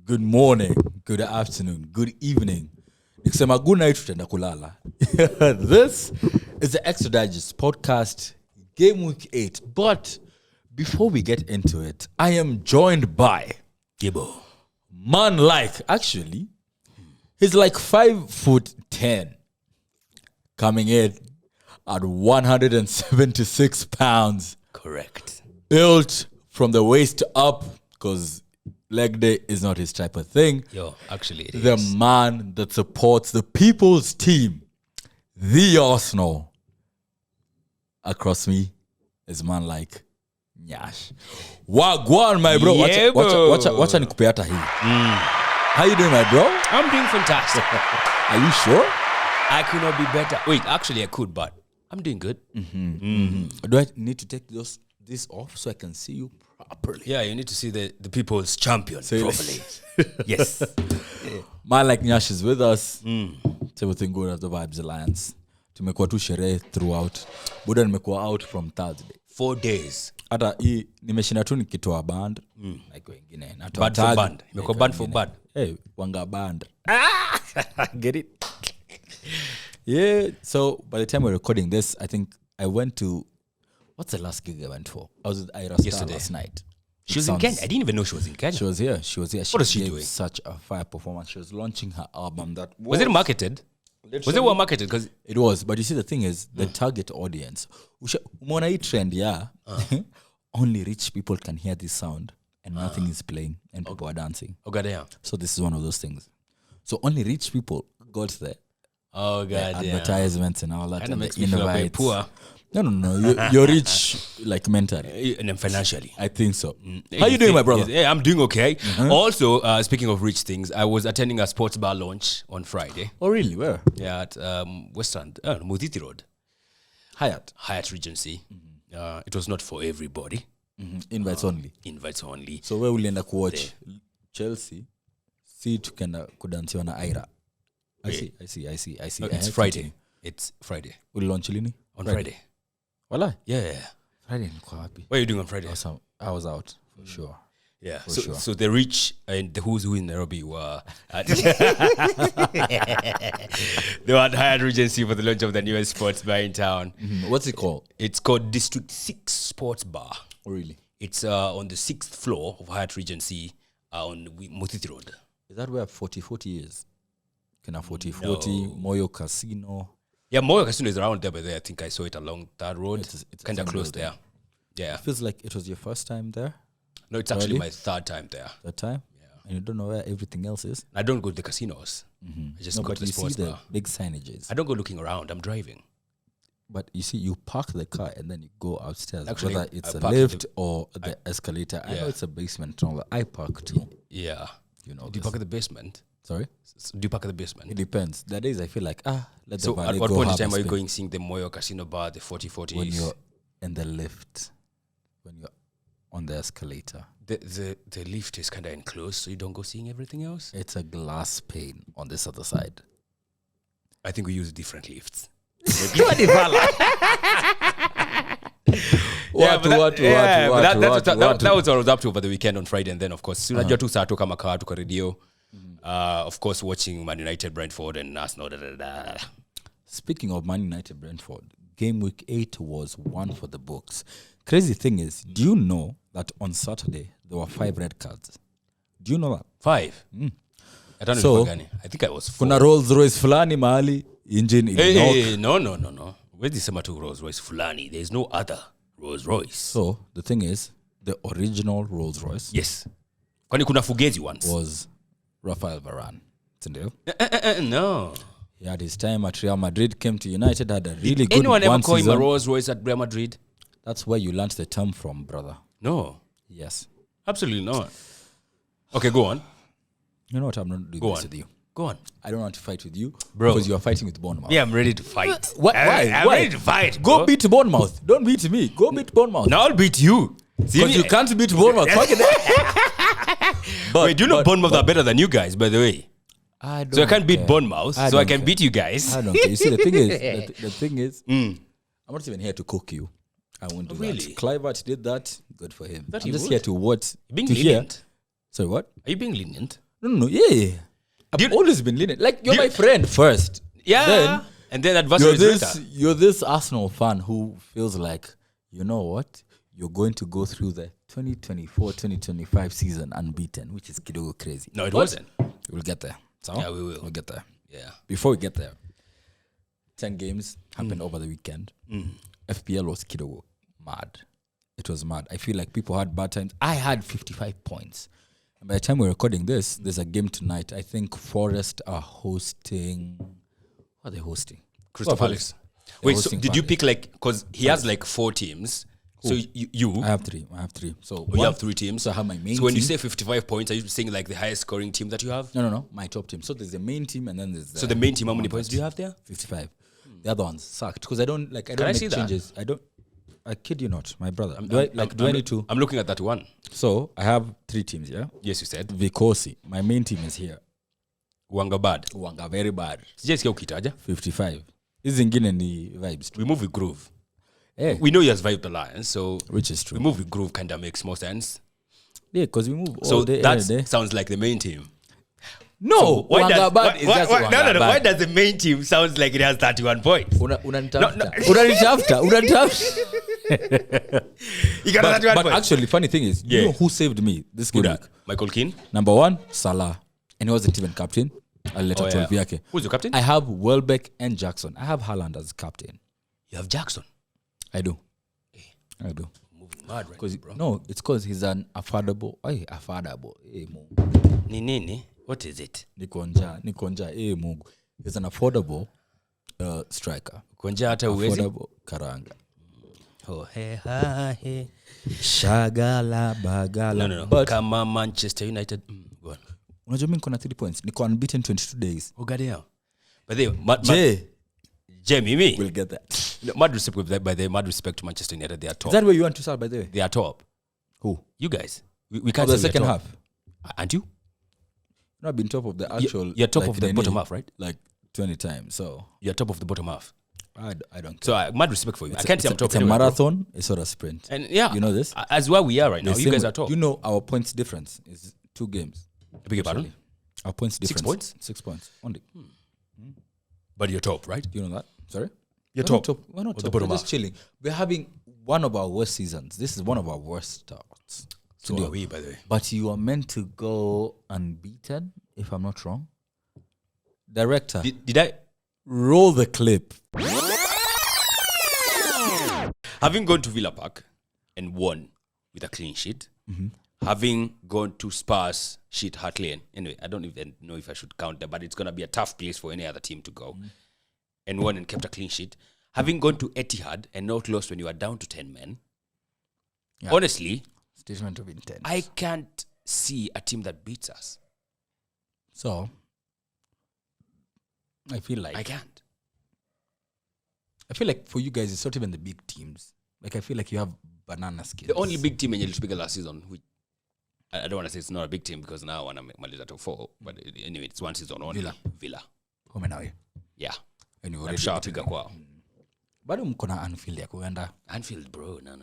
good morning, good afternoon, good evening. Nikisema good night tutaenda kulala. This is the Extra Digest podcast, Gameweek 8. But before we get into it, I am joined by Gibbo. Man actually, he's like 5'10", coming in at 176 pounds. Correct. Built from the waist up, because leg day is not his type of thing. Actually it the is. Man that supports the people's team, the Arsenal. Across me is man like Nyash. Wagwan, my bro. Yeah, Wacha nikupe hata hii. How you doing, my bro? I'm doing fantastic. Are you sure? I could not be better. Wait, actually I could, but I'm doing good. Do I need to take this off so I can see you properly? Yeah, you need to see the people's champion So properly. Yes. Man like Nyash is with us. It's everything good at the Vibes Alliance. Tumekuwa tu sherehe throughout. Buda nimekuwa out from Thursday. 4 days. Hata hii nimeshinda tu nikitoa band. Like wengine. Natoa Band for tag. band. Imekuwa band for band. Hey, wanga band. Get it? Yeah. So by the time we're recording this, I think I went to... What's the last gig I went for? I was with Ira Star last night. She was in Kenya. I didn't even know she was in Kenya. She was here. What is she gave doing? Such a fire performance. She was launching her album. Was it marketed? Was it well marketed? Because it was. But you see, the thing is, the target audience. Umeona hii trend, yeah. Only rich people can hear this sound, and nothing is playing, and people are dancing. Oh god damn. So this is one of those things. So only rich people got the advertisements and all that. Kind of and makes the me feel a bit invites. poor. No. You're rich, like mentally. And then financially. I think so. How you doing, my brother? Yeah, I'm doing okay. Also, speaking of rich things, I was attending a sports bar launch on Friday. Oh, really? Where? Yeah, at Westland, Muditi Road. Hyatt Regency. It was not for everybody. Invites only. Invites only. So where ulienda kuwatch Chelsea? See tukenda kudansiwa na Ira. I see. No, it's Friday. It's Friday. Uli-launch lini? On Friday. Wala? Yeah. Friday nilikuwa wapi? What are you doing on Friday? I was out for sure. Yeah. Sure. So the rich and the who's who in Nairobi were at they were at Hyatt Regency for the launch of the newest sports bar in town. What's it called? It's called District 6 Sports Bar. Oh, really? It's on the 6th floor of Hyatt Regency on Mutiti Road. Is that where 40/40 is? Kena 40/40, Moyo Casino. Yeah, Moyo Casino is around there, but I think I saw it along that road. It's kind of close there. Yeah. It feels like it was your first time there. No, it's actually my third time there. That time? Yeah. And you don't know where everything else is? I don't go to the casinos. I just go to the sports bar. Big signages. I don't go looking around. I'm driving. But you see, you park the car and then you go upstairs. Actually, whether it's I a park lift or the escalator. I Yeah. know it's a basement. And all that. I park too. Yeah. You know. Do you park at the basement? Sorry? Do you park at the basement? It depends. There are days I feel like, let So the at valet what go point in half time a are you spin. going seeing the Moyo Casino bar, the 40/40s? When you're in the lift. When you're on the escalator. The lift is kind of enclosed, so you don't go seeing everything else? It's a glass pane on this other side. I think we use different lifts. That was what I was up to over the weekend on Friday, and then of course unajua tu saa tu kama kawa tuko radio. Of course watching Man United, Brentford and Arsenal. Speaking of Man United Brentford, game week 8 was one for the books. Crazy thing is, do you know that on Saturday there were 5 red cards? Do you know that? 5? I don't know. I think I was 4. Kuna Rolls Royce fulani mahali engine Hey, no. Where's the summer to Rolls Royce fulani? There's no other Rolls Royce. So the thing is, the original Rolls Royce, yes, kwani kuna Fugazi once was Rafael Varane. Sindio? No. He had his time at Real Madrid, came to United, had a really good anyone ever call him a season. Rolls Royce at Real Madrid? That's where you learned the term from, brother. No, Yes. absolutely not. Okay, go on. You know what? I'm not doing Go this on. with you. Go on. I don't want to fight with you, Bro. because you are fighting with Bournemouth. Yeah, I'm ready to fight. Why? I'm ready to fight. Go bro. beat Bournemouth. Don't beat me. Go beat Bournemouth. Now I'll beat you. Because you can't beat Bournemouth. Fuck it. Wait, do you know Bournemouth are better than you guys, by the way? So I can't beat care. Bournemouth, so I don't can care. beat you guys. I don't care. You see, the thing is, the thing is, I'm not even here to cook you. I won't do Really? that. Clivert did that. Good for him. Thought I'm he just would. here to what? Being to hear. lenient. Sorry, what? Are you being lenient? No. Yeah. I've always been lenient. Like, you're my friend first. Yeah. Then, And then adversaries later. you're this Arsenal fan who feels like, you know what? You're going to go through the 2024-2025 season unbeaten, which is kidogo crazy. No, it wasn't. We'll get there. So Yeah, we will. We'll get there. Yeah. Before we get there, 10 games happened over the weekend. FPL was kidogo mad. It was mad. I feel like people had bad times. I had 55 points. And by the time we're recording this, there's a game tonight. I think Forest are hosting. What are they hosting? Crystal Palace. Wait, so did you pick because he has 4 teams. So you I have 3. So you have 3 teams. So I have my main So when team. you say 55 points, are you saying the highest scoring team that you have? No. My top team. So there's the main team and then there's So the main team, how many points do you have there? 55. The other ones sucked because I don't make see that? changes. I kid you not, my brother. Do I need to? I'm looking at that one. So I have 3 teams, yeah? Yes, you said. Vikosi. My main team is here. Wanga bad. Wanga very bad. Sijasikia ukitaja. 55. Hizi zingine ni vibes. We move with groove. Yeah. We know he has vibed the Lions, so Which is true. we move with groove kind of makes more sense. Yeah, because we move So all day, that every day. sounds like the main team. No, Wanga bad is just Wanga no. bad. Why does the main team sounds like it has 31 points? Unanitafuta. You got 31 But points. actually, funny thing is, you Yeah. know who saved me this game week? Michael Keane. Number 1, Salah. And he wasn't even captain. Alileta 12 yake. Who's your captain? I have Welbeck and Jackson. I have Haaland as captain. You have Jackson. I do. Moving mad right now, bro. No, it's because he's an affordable. Mo. Nini? What is it? Nikonja. Mungu. He's an affordable striker. Konja hata uwezi. Affordable karanga. Oh, hey, ha, hey. Shagala bagala. No. But Kama Manchester United. Go on. unajua mimi niko na 3 points. Niko unbeaten 22 days. Oh, God, yeah. But they, Mimi. We'll get that. No, mad respect with that, by the mad respect to Manchester United, they are top. Is that where you want to start, by the way? They are top. Who? You guys. We can't The say we are second top. half. Aren't you? No, I've been top of the actual. You're top of the Nene, bottom half, right? Like 20 times. So You're top of the bottom half. I don't care. So mad respect for you. I can't say I'm top. It's a anywhere, bro. marathon. It's not a sprint. And yeah, You know this? As where we are right now, The you same guys way- are top. You know our points difference is 2 games. I beg your pardon? Our points 6 difference. points? 6 points only. But you're top, right? Do you know that? Sorry? You're We're not top. We're not Or the top. bottom We're just half? chilling. We're having one of our worst seasons. This is one of our worst starts. So are we, by the way. But you are meant to go unbeaten, if I'm not wrong. Director, Did I? roll the clip. Having gone to Villa Park and won with a clean sheet, having gone to Spurs, Hart Lane. Anyway, I don't even know if I should count that, but it's going to be a tough place for any other team to go. And won and kept a clean sheet. Having gone to Etihad and not lost when you are down to 10 men. Yeah. Honestly, Statement of intent. I can't see a team that beats us. So, I feel like I can't. for you guys, it's not even the big teams. Like, I feel like you have banana skins. The only big team in Yellow last season, which I don't want to say it's not a big team because now I want to make Maliza top 4. But anyway, it's one season only. Villa. Home and away. Yeah. And you I'm already sure beaten piga them. kwao. Bado mko na Anfield ya kuenda. Anfield, bro. No.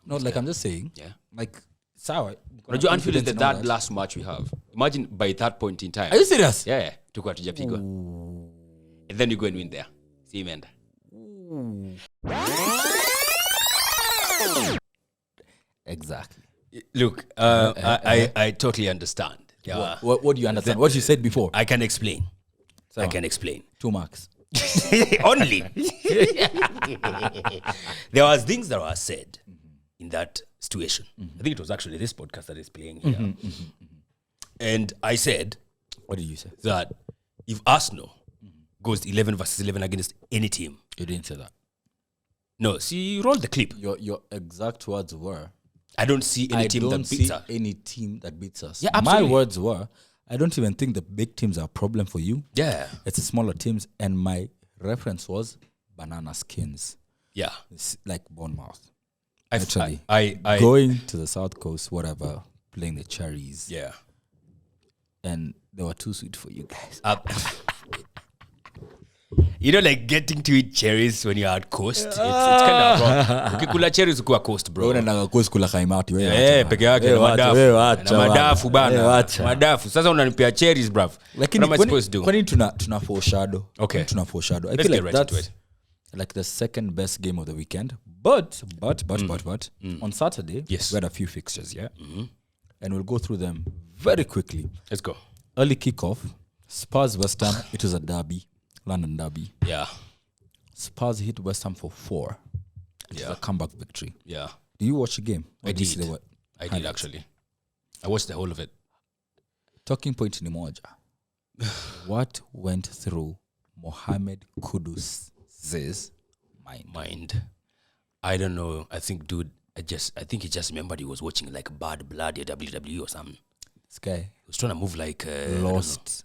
No, like I'm just saying. Yeah. Like, sawa. Unajua Anfield is the confidence and all third that. last match we have. Imagine by that point in time. Are you serious? Yeah. Tuko hatujapigwa. And then you go and win there. See imeenda. Exactly. Look, I totally understand. Yeah. What do you understand? What you said before. I can explain. So, I can explain. 2 marks. Only. There was things that were said in that situation. I think it was actually this podcast that is playing here. And I said What did you say? that if Arsenal goes 11 versus 11 against any team, You didn't say that. no, see, roll the clip. Your exact words were, I don't see any I team don't that beats see us. any team that beats us. Yeah, My absolutely. words were, I don't even think the big teams are a problem for you. Yeah. It's the smaller teams. And my reference was banana skins. Yeah. It's like Bournemouth. I Literally. I Going to the South Coast, whatever, playing the Cherries. yeah. And they were too sweet for you guys. You know, like getting to eat cherries when you're at coast. It's kind of wrong. Ukikula cherries ukiwa coast, bro. Unaenda coast kula kaimati wewe. Peke yake na madafu. Na madafu bana. Madafu. Sasa unanipea cherries, bruv. Lakini what am I supposed to do? Kwani tuna foreshadow. Okay. Tuna foreshadow. I Let's feel get like right into that's it. like the second best game of the weekend. But on Saturday, yes, we had a few fixtures, yeah? And we'll go through them very quickly. Let's go. Early kickoff, Spurs West Ham. It was a derby, London derby. Yeah. Spurs hit West Ham for 4. It was a comeback victory. Yeah. Did you watch the game? I did actually. I watched the whole of it. Talking point ni moja. What went through Mohamed Kudus's mind? I don't know. I think, dude, I think he just remembered he was watching like Bad Blood or WWE or something. This guy he was trying to move like lost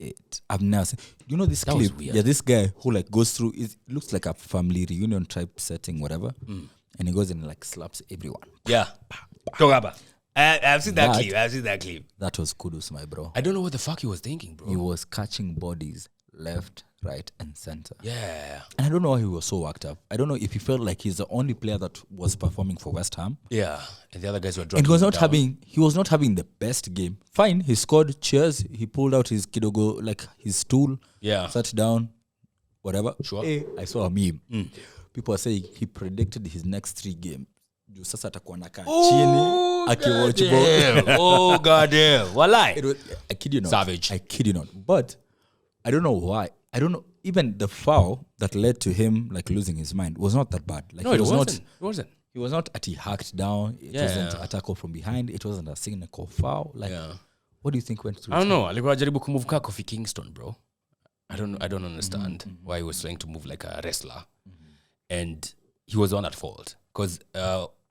it. I've never seen. You know this that clip? was weird. Yeah, this guy who like goes through. It looks like a family reunion type setting, whatever. And he goes and like slaps everyone. Yeah. I've seen that clip. That was Kudus, my bro. I don't know what the fuck he was thinking, bro. He was catching bodies left, right, and center. Yeah. And I don't know why he was so worked up. I don't know if he felt like he's the only player that was performing for West Ham. Yeah. And the other guys were And dropping. he was not having the best game. Fine, he scored. Cheers. He pulled out his kidogo, like his stool. Yeah. Sat down. Whatever. Sure. Hey, I saw a meme. People are saying he predicted his next 3 games. Juu sasa atakuwa nakaa chini akiwatch ball. Oh goddamn. Walai. I kid you not. Savage. I kid you not. But I don't know why. I don't know. Even the foul that led to him like losing his mind was not that bad. Like No, it wasn't. He was not at he hacked down. It wasn't a tackle from behind. It wasn't a cynical foul. Like, what do you think went through? I don't know. Alikuwa jaribu kumove ka Kofi Kingston, bro. I don't understand why he was trying to move like a wrestler. And he was on at fault. Because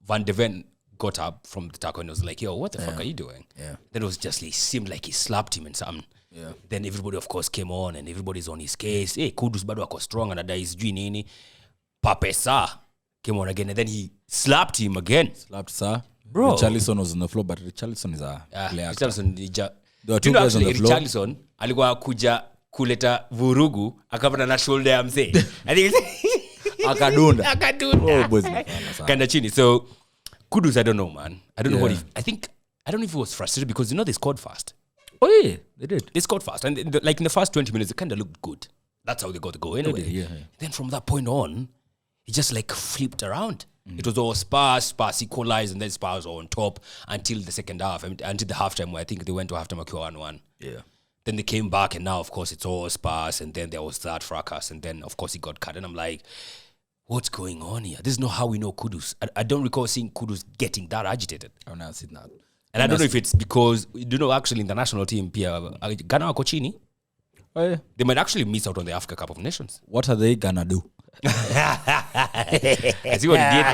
Van de Ven got up from the tackle and was like, yo, what the fuck are you doing? Yeah. Then it was just, it seemed like he slapped him and something. Yeah. Then everybody, of course, came on and everybody's on his case. Hey, Kudus bado ako strong and adai sijui nini. Papesa came on again and then he slapped him again. Slapped, sir. Bro. Richarlison was on the floor, but Richarlison is a player. Richarlison, There were 2 guys on the floor. Richarlison alikuwa kuja kuleta vurugu akapata na shoulder ya mzee. I think Akadunda. Oh, boys. Kanda chini. So Kudus, I don't know, man. I don't know what I don't know if he was frustrated because they scored fast. Oh yeah, they did. They scored fast. And in the first 20 minutes, it kind of looked good. That's how they got the goal anyway. Yeah. Then from that point on, it just like flipped around. It was all Spurs equalized, and then Spurs were on top until the second half. Until the halftime, where I think they went to halftime 1-1. Yeah. Then they came back, and now, of course, it's all Spurs, and then there was that fracas, and then, of course, he got cut. And I'm like, what's going on here? This is not how we know Kudus. I don't recall seeing Kudus getting that agitated. I've never seen that. And I don't know if it's because, actually in the national team, Ghana wako chini. Oh, yeah. They might actually miss out on the Africa Cup of Nations. What are they gonna do? I see what he did.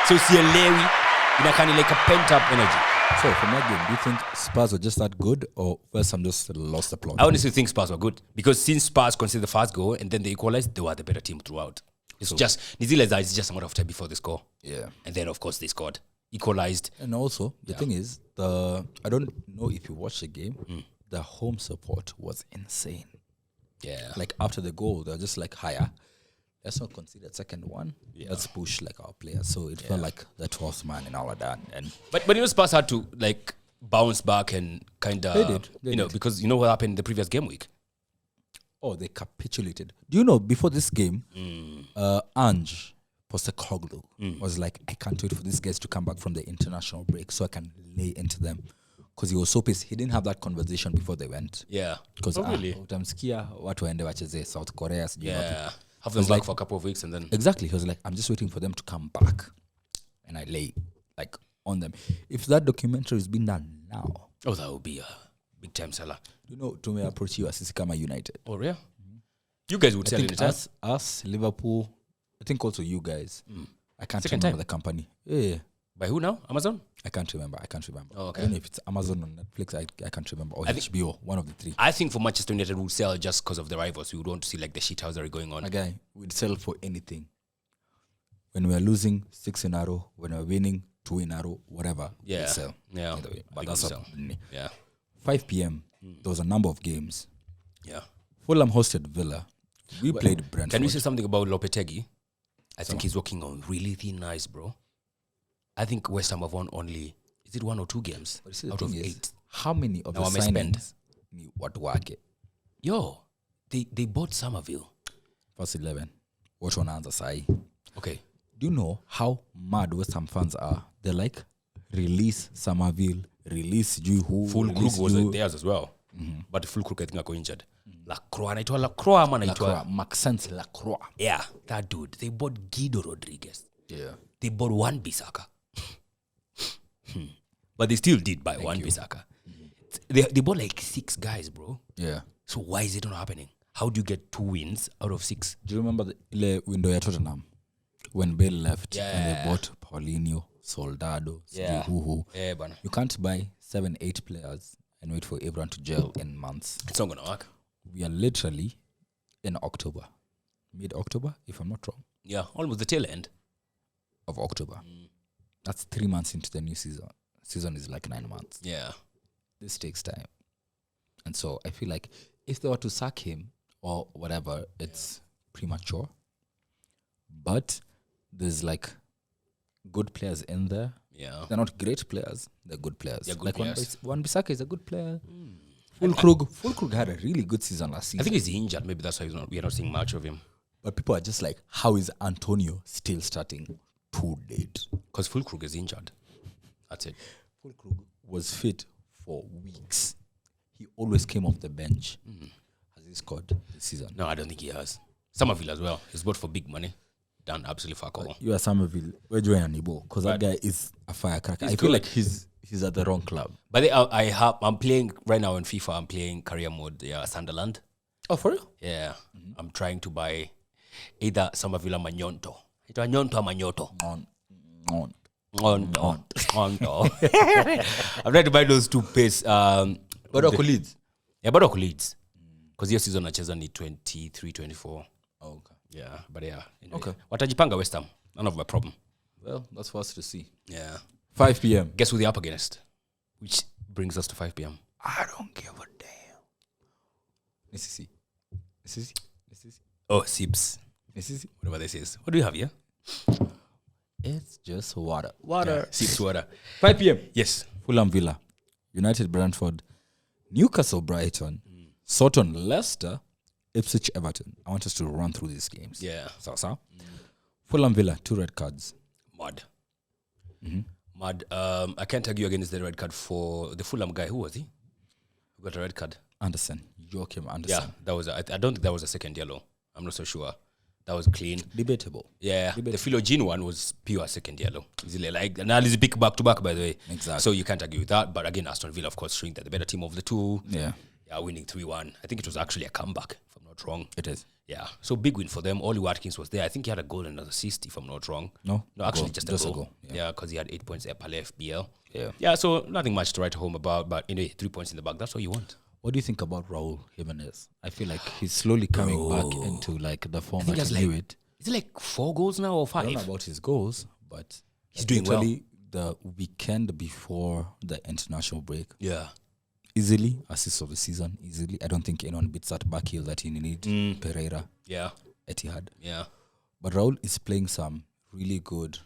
So sielewi, inakani like a pent-up energy. So from that game, do you think Spurs were just that good or West Ham just lost the plot? I honestly think Spurs were good. Because since Spurs conceded the first goal and then they equalized, they were the better team throughout. It's just a matter of time before they score. Yeah. And then, of course, they scored. Equalized. And also, the thing is, I don't know if you watched the game, the home support was insane. Yeah. Like after the goal, they're just like, higher. Let's not consider second one. Yeah. Let's push like our players. So it felt like the 12th man and all of that. And but Spurs had to like bounce back and kind of, they did. because you know what happened in the previous game week? Oh, they capitulated. Do you know, before this game, Ange Postecoglou was like, I can't wait for these guys to come back from the international break so I can lay into them. Because he was so pissed. He didn't have that conversation before they went. Yeah. Because really? utamsikia watu waende wacheze South Korea. Have them back for a couple of weeks and then... Exactly. He was like, I'm just waiting for them to come back. And I lay like on them. If that documentary is being done now... Oh, that would be a big time seller. You know, to me approach you as Kama United. Oh, yeah? You guys would sell it. Us, Liverpool, I think also you guys. I can't remember the company. Yeah. By who now? Amazon? I can't remember. Oh, okay. I don't know if it's Amazon or Netflix. I can't remember. Or HBO, one of the 3. I think for Manchester United, we'll sell just because of the rivals. We would want to see like the shithousery going on. Again, we'd sell for anything. When we're losing 6 in a row, when we're winning 2 in a row, whatever, we'd sell. Yeah. But that's yeah. 5 p.m. There was a number of games. Yeah. Fulham hosted Villa. We played Brentford. Can you say something about Lopetegui? I think he's working on really thin ice, bro. I think West Ham have won only, is it 1 or 2 games out of 8? How many of the signings ni watu wake? Yo, they bought Somerville. First 11. What wanaanza sahi? Okay. Do you know how mad West Ham fans are? They're like, release Somerville, release who. Fulkrug was theirs as well. But Fulkrug I think ako injured. Lacroix, anaitwa Lacroix ama anaitwa Maxence Lacroix. Yeah, that dude. They bought Guido Rodriguez. Yeah. They bought Wan-Bissaka. But they still did buy Wan-Bissaka. They bought like 6 guys, bro. Yeah. So why is it not happening? How do you get 2 wins out of 6? Do you remember the window at Tottenham? When Bale left Yeah. and they bought Paulinho, Soldado, Yeah. Who. Yeah, bana. You can't buy 7-8 players and wait for everyone to gel in months. It's not gonna work. We are literally in October. Mid-October, if I'm not wrong. Yeah, almost the tail end of October. That's 3 months into the new season. Season is like 9 months. Yeah. This takes time. And so I feel like if they were to sack him or whatever, it's premature. But there's like good players in there. Yeah. They're not great players. They're good players. They're good like players. Wan-Bissaka is a good player. Fulkrug had a really good season last season. I think he's injured. Maybe that's why we are not seeing much of him. But people are just like, how is Antonio still starting to date? Because Fulkrug is injured. That's it. Fulkrug was fit for weeks. He always came off the bench. Has he scored this season? No, I don't think he has. Somerville as well. He's bought for big money. Done absolutely fuck all. You are Somerville. We're joining Anibo because that guy is a firecracker. I feel like he's at the wrong club. But I'm playing right now in FIFA. I'm playing career mode. Yeah, Sunderland. Oh, for real? Yeah. I'm trying to buy either Somerville or Manyonto. It's a Nyonto or Manyoto. I'm trying to buy those 2 pace. But Leeds. Yeah, but Leeds. Because your season nacheza ni 23-24. Oh, okay. Yeah, but yeah. Anyway. Okay. Watajipanga West Ham. None of my problem. Well, that's for us to see. Yeah. 5 p.m. Guess who they're up against? Which brings us to 5 p.m. I don't give a damn. Nisisi. Oh, Sibs. Nisisi. Whatever this is. What do you have here? It's just water. Yeah, Sibs water. 5 p.m. Yes. Fulham Villa. United Brentford. Newcastle Brighton. Sutton Leicester. Ipswich Everton. I want us to run through these games. Yeah. So. Fulham Villa, 2 red cards. Mad. Mad. I can't argue against the red card for the Fulham guy. Who was he? Who got a red card? Joachim Anderson. Yeah, that was. I don't think that was a second yellow. I'm not so sure. That was clean. Debatable. Yeah, the Philogene one was pure second yellow. Easily, like analysis big back to back, by the way. Exactly. So you can't argue with that. But again, Aston Villa, of course, showing that the better team of the two. Yeah, winning 3-1. I think it was actually a comeback, if I'm not wrong. it is. Yeah, so big win for them. Ollie Watkins was there. I think he had a goal and an assist, if I'm not wrong. No, actually, goal. just Just a a goal. goal, Yeah, because he had 8 points at FBL. Yeah. So nothing much to write home about. But anyway, 3 points in the bag. That's what you want. What do you think about Raul Jimenez? I feel like he's slowly coming back into like the form that he knew it. Is it like 4 goals now or 5? I don't know about his goals, but He's doing well. The weekend before the international break, Yeah. easily assist of the season. Easily, I don't think anyone beats that back heel that he needed. Pereira, Yeah. Etihad. Yeah. But Raul is playing some really good,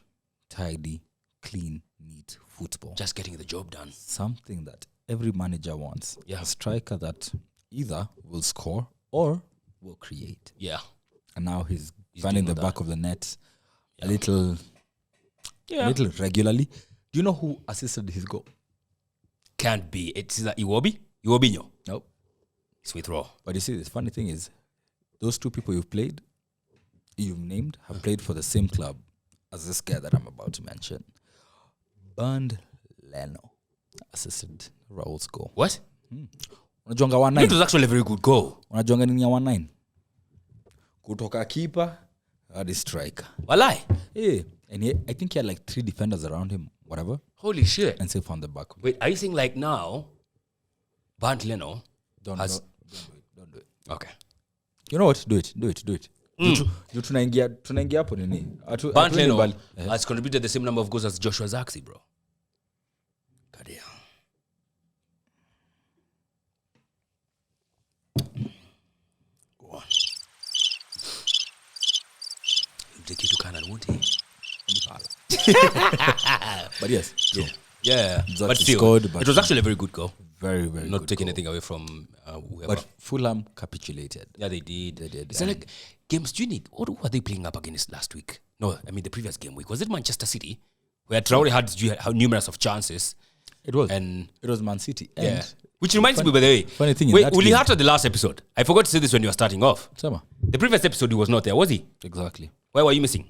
tidy, clean, neat football. Just getting the job done. Something that every manager wants. Yeah. A striker that either will score or will create. Yeah. And now he's finding the doing back of the net a little regularly. Do you know who assisted his goal? Can't be. It's Iwobi? Iwobinho. Nope. Smith Rowe. But you see, the funny thing is, those 2 people you've named, have played for the same club as this guy that I'm about to mention. Bernd Leno assisted Raul's goal. What? Unajonga It 1-9. was actually a very good goal. Unajonga nini ya 1-9? Kutoka keeper hadi striker. Walai. Yeah. And I think he had like 3 defenders around him, whatever, Holy shit. and safe on the back. Wait, are you saying like now, Bernd Leno Don't has... do it. Okay. You know what? Do it. Juu tunaingia hapo nini? Bernd Leno has contributed the same number of goals as Joshua Zirkzee, bro. Goddamn. take you to Canaan, won't he? But yes, true. Yeah. Exactly. But still, Scored, but it was actually a very good goal. Very, very Not good taking goal. anything away from whoever. But Fulham capitulated. Yeah, they did. They did. It's like games. Do you need? What were they playing up against last week? No, I mean the previous game week. Was it Manchester City, where Traore had numerous of chances? It was. And It was Man City. yeah, And which reminds me, by the way. funny thing in Wait, that Uli game- Hart at the last episode. I forgot to say this when you were starting off. Sama. The previous episode, he was not there, was he? Exactly. Why were you missing?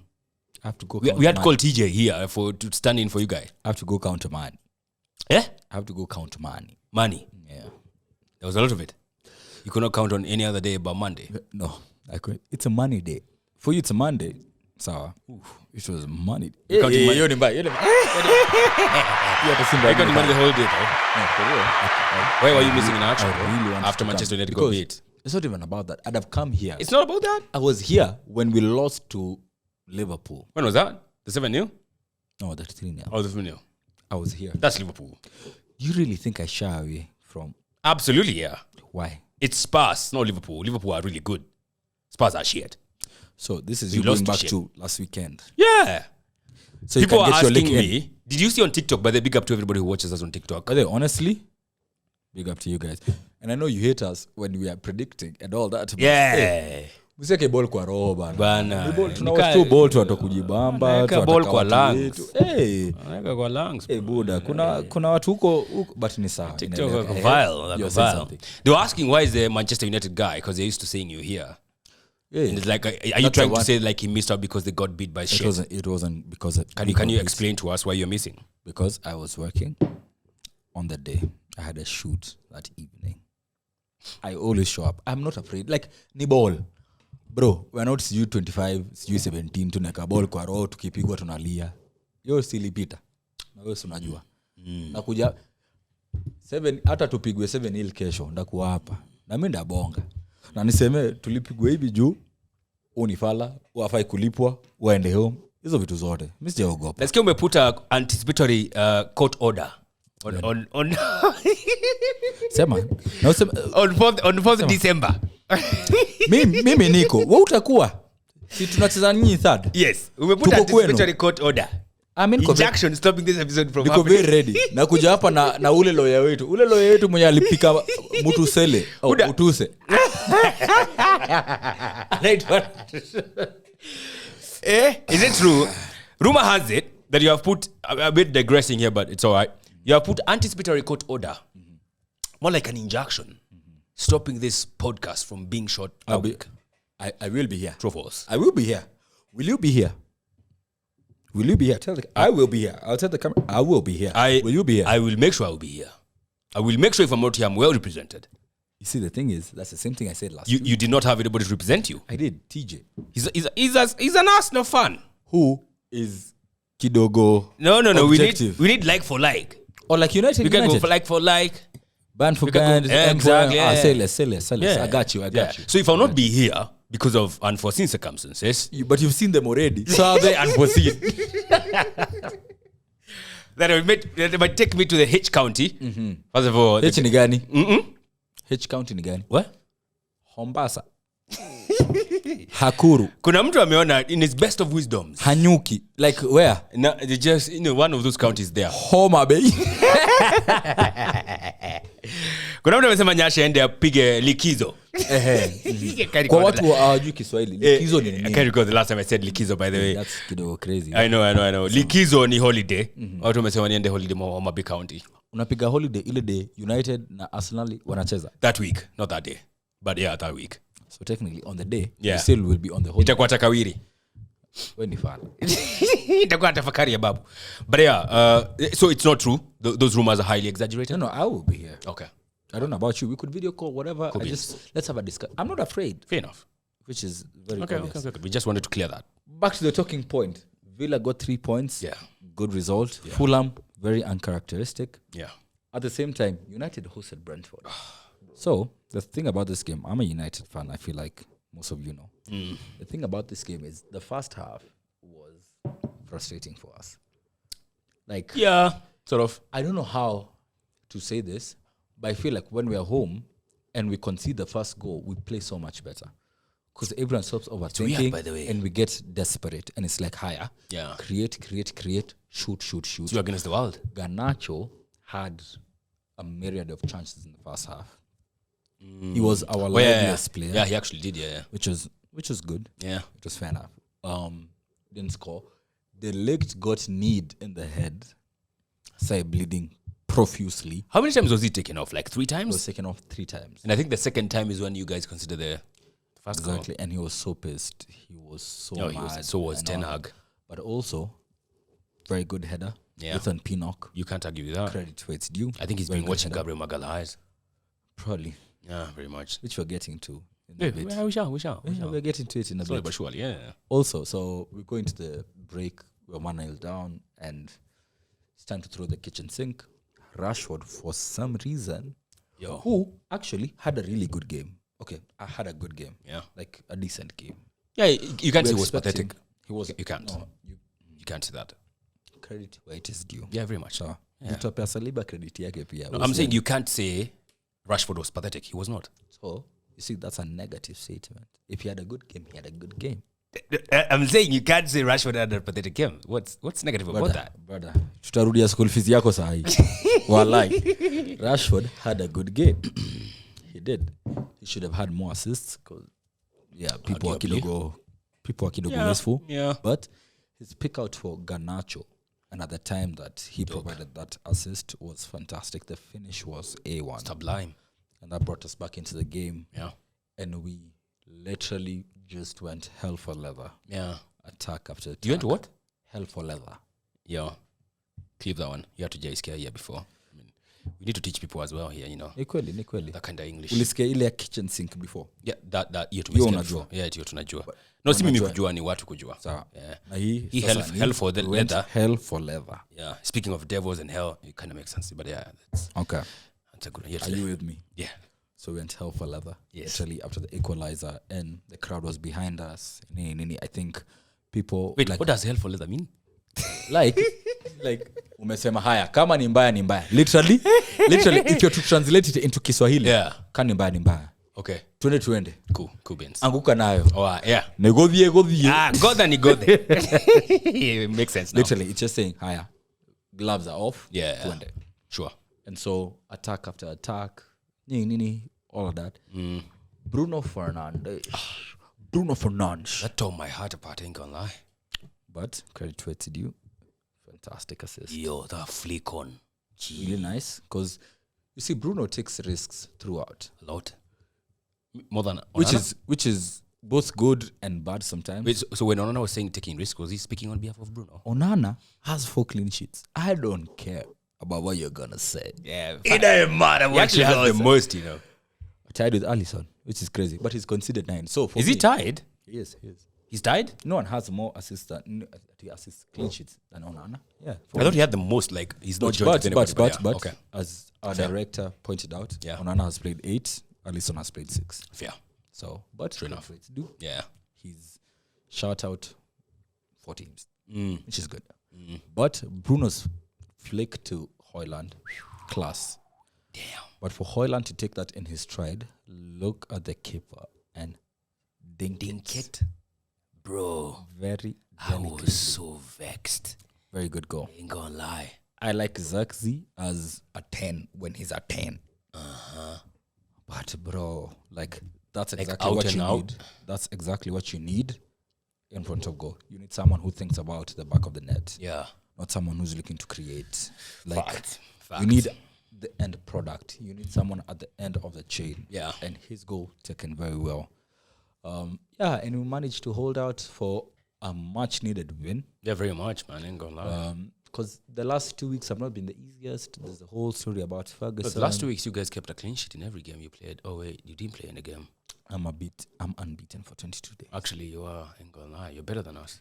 I have to go. We had to call TJ here to stand in for you guys. I have to go counter man. Yeah, I have to go counter man. money. Yeah. There was a lot of it. You could not count on any other day but Monday. No, I could. It's a money day. For you, it's a Monday. So it was money. You counting money? You have to sing I got the money the whole day, though. for real. Why were you missing in action? I really wanted after to Manchester come United got because beat? It's not even about that. I'd have come here. It's not about that. I was here when we lost to Liverpool. When was that? The 7-0? No, that's 3-0. Oh, the 3-0. I was here. That's Liverpool. You really think I shy away from Absolutely, yeah. why? It's Spurs, not Liverpool. Liverpool are really good. Spurs are shit. So this is You you lost going to back shit. to last weekend. Yeah. So you People can are get your asking link in. me, did you see on TikTok, by the big up to everybody who watches us on TikTok? By the way, honestly, big up to you guys. And I know you hate us when we are predicting and all that. but, Yeah. Msiweke ball kwa roho bana. Bana. Ni ball, tunawatch tu ball tu watakujibamba. Naweka ball kwa lungs. Hey. Kwa lungs. Hey, Buddha, kuna watu huko but ni sawa. TikTok Inaeleweka. wako Hey, vile, you said vile. something. They were asking why is the Manchester United guy, because they're used to seeing you here. Yeah. And it's like, are you That's trying the to one. say like he missed out because they got beat by It shit? wasn't because of Can you explain to us why you're missing? because I was working on that day. I had a shoot that evening. I always show up. I'm not afraid. Like, ni ball. Bro, we're not CU25, CU17, tuneka ball kwa roho, tukipigwa tunalia. Yo silipita. Na wewe si unajua. Nakuja 7 hata tupigwe 7-0 kesho ndakuwa hapa. Na mimi ndabonga. Na niseme tulipigwa hivi juu unifala, wafai kulipwa, waende home. Hizo vitu zote. Mimi sijaogopa. Let's go put a anticipatory court order on Sema. Na useme on 4th December. mimi niko wewe utakuwa si tunacheza nyinyi third. Yes, we put Tuko anticipatory court order. I mean Injunction stopping this episode from niko very ready na kuja hapa na ule lawyer wetu mwenye alipika mtu sele au Uda. utuse Is it true? Rumor has it that you have put a bit digressing here, but it's all right. You have put anticipatory court order, more like an injunction, stopping this podcast from being shot I'll a be- week. I will be here. True or false? I will be here. Will you be here? Will you be here? I will be here. I'll tell the camera. I will be here. Will you be here? I will make sure I will be here. I will make sure if I'm not here, I'm well represented. You see, the thing is, that's the same thing I said last You week. you did not have anybody to represent you. I did. TJ, He's an Arsenal fan. who is kidogo No. objective. We need like for like. or like United. We can go United. for like. Band for can go- band. exactly, yeah. Say less. I got you. Yeah. So if I'll not be here because of unforeseen circumstances, But you've seen them already. So are they unforeseen? that might take me to the H County. First of all, H ni gani? H county ni gani? what? Hombasa. Hakuru. Kuna mtu ameona in his best of wisdoms. Hanyuki. Like where? No, they just one of those counties there. Homa Bay. Kuna mtu amesema Nyasha ende apige likizo. Kwa watu hawajui Kiswahili. Likizo ni I nini? can't recall the last time I said likizo, by the way. That's kidogo crazy. I know. Likizo ni holiday. Watu wamesema niende holiday Homa Bay County. Unapiga holiday ile day United na Arsenal wanacheza. That week, not that day. But yeah, that week. So technically on the day, Yeah. you still will be on the holiday. Itakuwa takawiri. When ni fan. Itakuwa tafakari ya babu. But yeah, so it's not true. Those rumors are highly exaggerated. No, I will be here. Okay. I don't know about you. We could video call, whatever. Let's have a discussion. I'm not afraid, Fair enough. which is very Okay. obvious. We just wanted to clear that. Back to the talking point. Villa got 3 points. Yeah. Good result. Fulham, very uncharacteristic. Yeah. At the same time, United hosted Brentford. So, the thing about this game, I'm a United fan. I feel like most of you know. The thing about this game is the first half was frustrating for us. Like, Yeah. Sort of. I don't know how to say this, but I feel like when we are home and we concede the first goal, we play so much better. because everyone stops weird, overthinking, by the way. and we get desperate, and it's like higher. Yeah. Create, shoot. You're against the world. Garnacho had a myriad of chances in the first half. He was our liveliest player. Yeah, he actually did. Yeah. which was good. Yeah. It was fair enough. Didn't score. The legs got kneed in the head, started bleeding profusely. How many times was he taken off? Like 3 times? He was taken off 3 times. And I think the second time is when you guys consider the first goal. Exactly, and he was so pissed. He was so mad. So was and Ten all. Hag. But also, very good header. Yeah. Ethan Pinnock. You can't argue with that. Credit where it's due. I think he's Very been good watching header. Gabriel Magalhaes. Probably, Yeah, very much. which we're getting to in Yeah, a bit. we shall. Yeah, we're getting to it in a Slowly bit. but surely, yeah. Also, so we're going to the break. We're 1-0 down, and it's time to throw the kitchen sink. Rashford, for some reason, Yo. who actually had a really good game. Okay, I had a good game. Yeah. Like a decent game. Yeah, you can't say he was expect him- pathetic. He was. You can't. No, You can't say that. credit where it is due. Yeah, very much. So, Yeah. nitapea Saliba credit yake pia. No, I'm saying you can't say Rashford was pathetic. He was not. So, you see, that's a negative statement. If he had a good game, he had a good game. I'm saying you can't say Rashford had a pathetic game. What's negative about that? Brother, tutarudia school fees yako sahi. Walai. Rashford had a good game. He did. He should have had more assists because, people are Arguably. kidogo wasteful. Yeah. But his pick out for Garnacho, and at the time that he provided that assist, was fantastic. The finish was A1. Sublime. And that brought us back into the game. Yeah. And we literally just went hell for leather. Yeah. Attack after attack. You went what? Hell for leather. Yeah. Clip that one. You had to JSK here before. I mean, we need to teach people as well here, Ni kweli. that kind of English. Ulisikia ile ya kitchen sink before. Yeah, that hiyo Hiyo tumesikia unajua. before. Yeah, hiyo tunajua. No, si mimi kujua, ni watu kujua. Sawa. Yeah. Na hii He sasa hell for the we went leather. Hell for leather. Yeah. Speaking of devils and hell, it kind of makes sense. But yeah, Okay. that's a good one. Yeah, Are you with me? yeah. So we went hell for leather. Yes. Literally after the equalizer, and the crowd was behind us. Nini. I think people Wait, like what does hell for leather mean? like umesema haya kama ni mbaya literally if you're to translate it into Kiswahili, Yeah. kama ni mbaya Okay. twende Cool beans. anguka nayo Oh, yeah. negodhie Go there. It makes sense now. literally it's just saying haya gloves are off, Yeah. twende. Sure. And so attack after attack, nini all of that. Bruno Fernandes, That tore my heart apart, ain't gonna lie. but credit to it due, fantastic assist. Yo, that flick on. Really nice, because you see Bruno takes risks throughout, A lot. More than which is both good and bad sometimes. Wait, so when Onana was saying taking risk, was he speaking on behalf of Bruno? Onana has 4 clean sheets. I don't care about what you're gonna say. Yeah. It doesn't matter He actually has the most, Tied with Alisson, which is crazy, but he's conceded 9. So for Is me, he tied? He is. He's tied? No one has more assists clean sheets than Onana. Yeah. I thought he had the most, like, he's not joined But, with anybody. but Okay. as our Fair. director pointed out, Yeah. Onana has played 8, Alisson has played 6. Fair. So, but True enough. credit due. Yeah. He's shout out 4 teams, Mm. which is good. But Bruno's flick to Højlund, class. Damn. But for Højlund to take that in his stride, look at the keeper and dink it. Bro, Very I delicate. was so vexed. Very good goal. Ain't gonna lie. I like Zaxi as a 10 when he's a 10. But bro, like that's Like exactly out what and you out? need. That's exactly what you need in front of goal. You need someone who thinks about the back of the net, Yeah. not someone who's looking to create. Like Facts. you need the end product. You need someone at the end of the chain. Yeah. And his goal taken very well. And we managed to hold out for a much needed win. Yeah, very much, man. Ain't gonna lie. Because the last 2 weeks have not been the easiest. There's a whole story about But Ferguson. the last 2 weeks, you guys kept a clean sheet in every game you played. Oh, wait, you didn't play in a game. I'm unbeaten for 22 days. Actually, you are. Ain't gonna lie. You're better than us.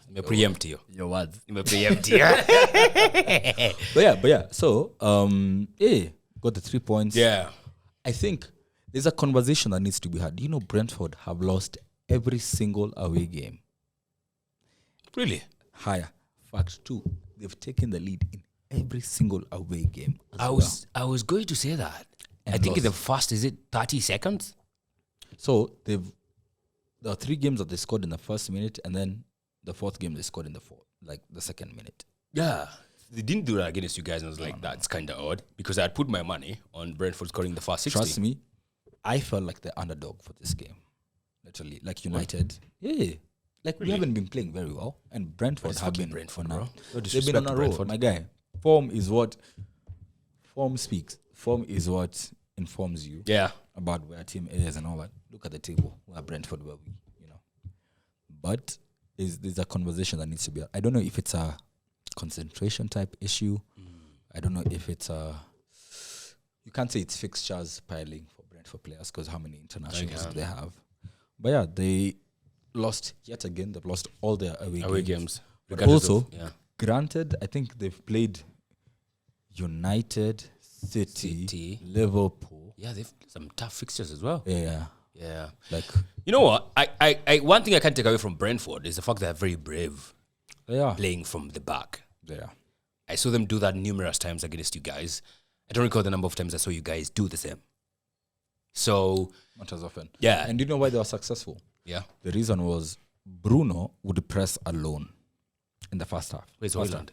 Me preempt you. Your words. Me preempt you. But yeah. So, got the 3 points. Yeah. I think there's a conversation that needs to be had. You know, Brentford have lost every single away game. Really? Higher. Fact 2, they've taken the lead in every single away game. I was going to say that. And I think in the lost. first, is it 30 seconds? So there are 3 games that they scored in the first minute, and then the 4th game they scored in the second minute. Yeah. They didn't do that against you guys, and I was like, that's kind of odd, because I had put my money on Brentford scoring the first 60. Trust me, I felt like the underdog for this game. Literally, like United. Yeah. Like, we haven't been playing very well, and Brentford have been Brentford, for now. No They've been on a roll, Brentford. my guy. Form speaks. Form is what informs you about where a team is and all that. Look at the table where Brentford were, But there's a conversation that needs to be. I don't know if it's a concentration type issue. I don't know if it's you can't say it's fixtures piling for Brentford players because how many internationals do they have? But yeah, they lost yet again. They've lost all their away games. But also, granted, I think they've played United, City, Liverpool. Yeah, they've some tough fixtures as well. Yeah. Like, you know what? I one thing I can take away from Brentford is the fact they're very brave. they are. Playing from the back. Yeah. I saw them do that numerous times against you guys. I don't recall the number of times I saw you guys do the same. So Not as often. Yeah. And do you know why they were successful? Yeah. The reason was Bruno would press alone in the first half. Where's Hojlund?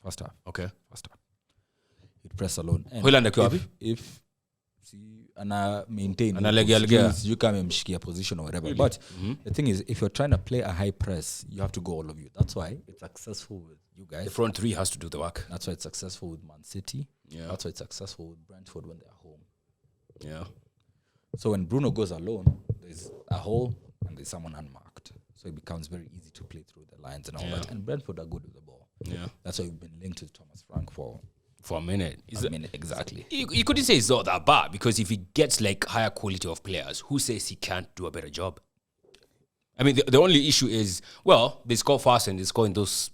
First half. Okay. He'd press alone. And Hojlund akiwa wapi? if ana maintain Analegea. you come mshikia position or whatever. But the thing is, if you're trying to play a high press, you have to go all of you. That's why it's successful with you guys. The front three has to do the work. That's why it's successful with Man City. Yeah. That's why it's successful with Brentford when they're home. Yeah. So when Bruno goes alone, there's a hole and there's someone unmarked. So it becomes very easy to play through the lines and all that. And Brentford are good with the ball. Yeah. That's why we've been linked with Thomas Frank for a minute. Exactly. You couldn't say it's not that bad, because if he gets like higher quality of players, who says he can't do a better job? I mean, the only issue is, well, they score fast and they score in those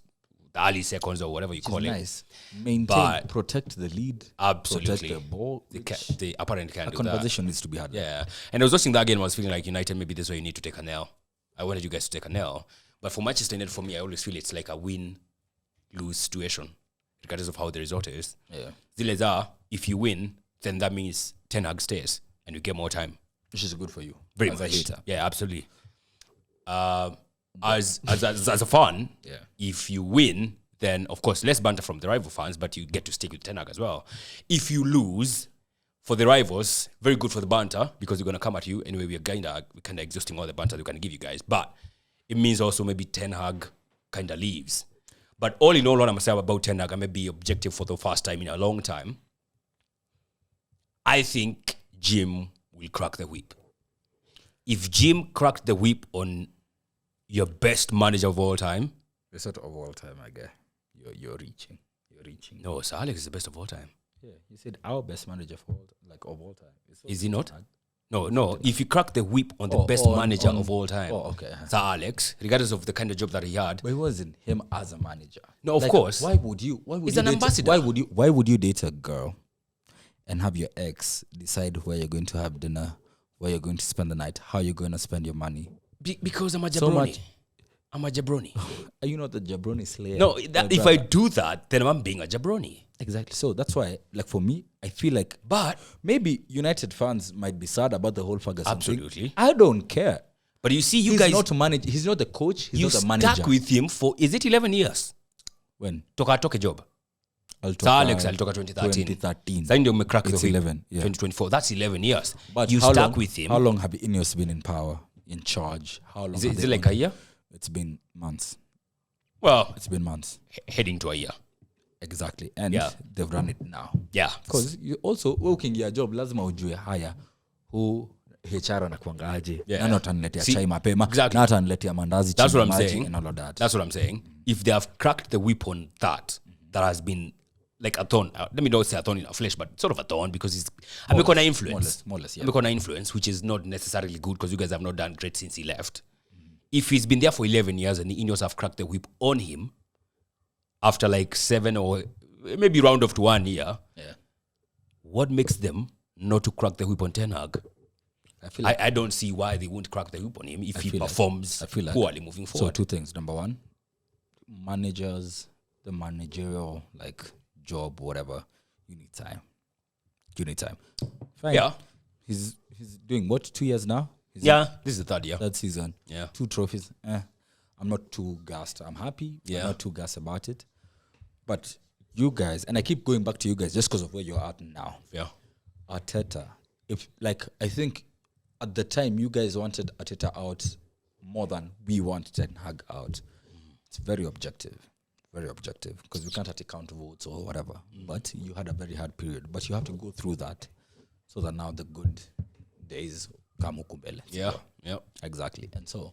early seconds or whatever you call it. Nice. Maintain, But protect the lead. Absolutely. Protect the ball. They apparently can't A do that. conversation needs to be had. Yeah. And I was watching that game, I was feeling like United, maybe this is where you need to take an L. I wanted you guys to take an L. But for Manchester United, for me, I always feel it's like a win-lose situation, regardless of how the result is. Yeah. Zileza, if you win, then that means Ten Hag stays and you get more time. Which is good for you. Very as much. a hater. Yeah, absolutely. As a fan, if you win, then of course less banter from the rival fans, but you get to stick with Ten Hag as well. If you lose, for the rivals, very good for the banter, because they're gonna come at you anyway. We're kind of exhausting all the banter we're gonna give you guys, but it means also maybe Ten Hag kind of leaves. But all in all, what I'm saying about Ten Hag, I may be objective for the first time in a long time. I think Jim will crack the whip. If Jim cracked the whip on your best manager of all time, The sort of all time, I guess. You're reaching. no, Sir Alex is the best of all time. Yeah, you said our best manager of all time. Is he not? No. If you crack the whip on the best manager of all time, okay. Sir Alex, regardless of the kind of job that he had. But it wasn't him as a manager. No, of course. Why would you? He's an ambassador. Why would you date a girl and have your ex decide where you're going to have dinner, where you're going to spend the night, how you're going to spend your money? Because I'm a jabroni. So much. I'm a jabroni. Are you not the jabroni slayer? No, if I do that, then I'm being a jabroni. Exactly. So that's why, like for me, I feel like, But maybe United fans might be sad about the whole Ferguson Absolutely. thing. I don't care. But you see, He's guys, not to manage. He's not the coach. He's you not the manager. stuck with him for, is it 11 years? When? Toka job. Sir Alex alitoka 2013. Sasa ndio umecrack the It's whip. 11, yeah. 2024. That's 11 years. But you how stuck long, with him. How long have Ineos been in power, in charge? How long? Is have it they like a owned? year? It's been months. Well, It's been months. heading to a year. Exactly. And Yeah. they've run it now. Yeah. Because you also, ukiingia job, lazima ujue haya who HR anakuanga aje. Yeah. Nani ataniletea See, chai mapema. exactly. Na ataniletea mandazi That's chini what I'm maji saying. and all of that. That's what I'm saying. If they have cracked the whip on that has been like a thorn. Let me not say a thorn in our flesh, but sort of a thorn, because it's amekuwa na influence. More or less, yeah. Amekuwa na influence, which is not necessarily good, because you guys have not done great since he left. If he's been there for 11 years and the Ineos have cracked the whip on him after like 7 or maybe round off to 1 year, what makes them not to crack the whip on Ten Hag? I don't see why they won't crack the whip on him if he performs poorly moving forward. So 2 things. Number 1, managers, the managerial job, whatever, you need time. Fine. Yeah. He's doing what, 2 years now? Yeah, this is the third year. Third season. Yeah. 2 trophies. I'm not too gassed. I'm happy. Yeah. I'm not too gassed about it. But you guys, and I keep going back to you guys just because of where you're at now. Yeah. Arteta, I think at the time you guys wanted Arteta out more than we want Ten Hag out. It's very objective because we can't have to count votes or whatever. But you had a very hard period. But you have to go through that so that now the good days come ukumbele. Yeah. Yeah. Exactly. And so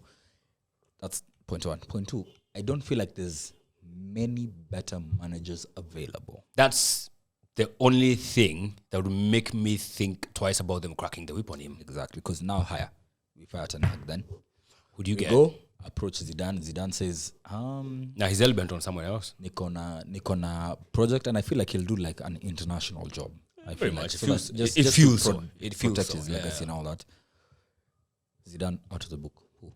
that's point 1. Point 2, I don't feel like there's many better managers available. That's the only thing that would make me think twice about them cracking the whip on him. Exactly. Because now we fire Ten Hag then. Who do you get? Go approach Zidane. Zidane says, Now he's hell bent on somewhere else. Nikona project, and I feel like he'll do like an international job. I Very feel much. Like. It feels- So it just feels to so. It feels protect so, his yeah. legacy and all that. Zidane out of the book. Who?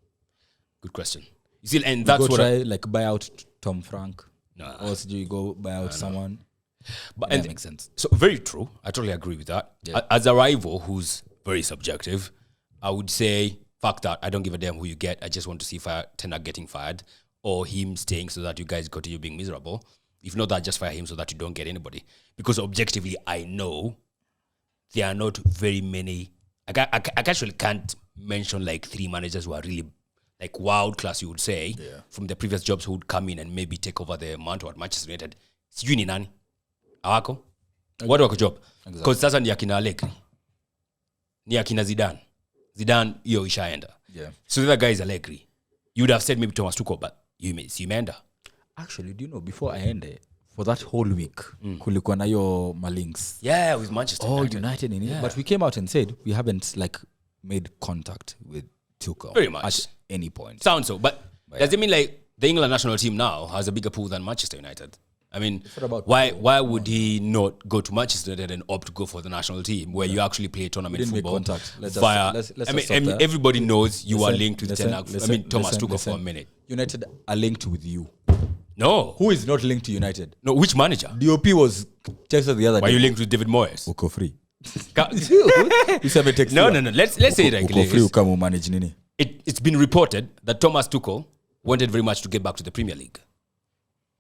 Good question. You see, and You that's go what try like buy out Tom Frank. Nah. Or else do you go buy out someone? But That and makes sense. So very true. I totally agree with that. Yeah. As a rival who's very subjective, I would say, fuck that. I don't give a damn who you get. I just want to see Ten Hag getting fired or him staying so that you guys continue being miserable. If not that, just fire him so that you don't get anybody. Because objectively, I know there are not very many. I actually can't mention like 3 managers who are really like wild class, you would say, from the previous jobs who would come in and maybe take over the mantle at Manchester United. Sijui ni nani? Awako? What wako job? Because sasa ni akina Allegri. Ni akina Zidane. Zidane, hiyo ishaenda. Yeah. So the other guy is Allegri. You would have said maybe Thomas Tuchel, but you imeenda. Actually, do you know, before I ended, for that whole week, kulikuwa na yo malinks. Yeah, with Manchester United in it. But we came out and said we haven't like made contact with Tuchel Very much. at any point. Sounds so. But does it mean like the England national team now has a bigger pool than Manchester United? I mean, why would he not go to Manchester United and opt to go for the national team where you actually play tournament didn't make football? contact. Let's I mean, stop there. everybody knows you are linked with Listen, Ten Hag. Thomas Tuchel for a minute. United are linked with you. No. Who is not linked to United? No, which manager? DOP was texted the other Why day. are you linked with David Moyes? Uko free. Ka- You said me text no. you. Let's say it like Uko free this. ukamu manage nini. It's been reported that Thomas Tuchel wanted very much to get back to the Premier League.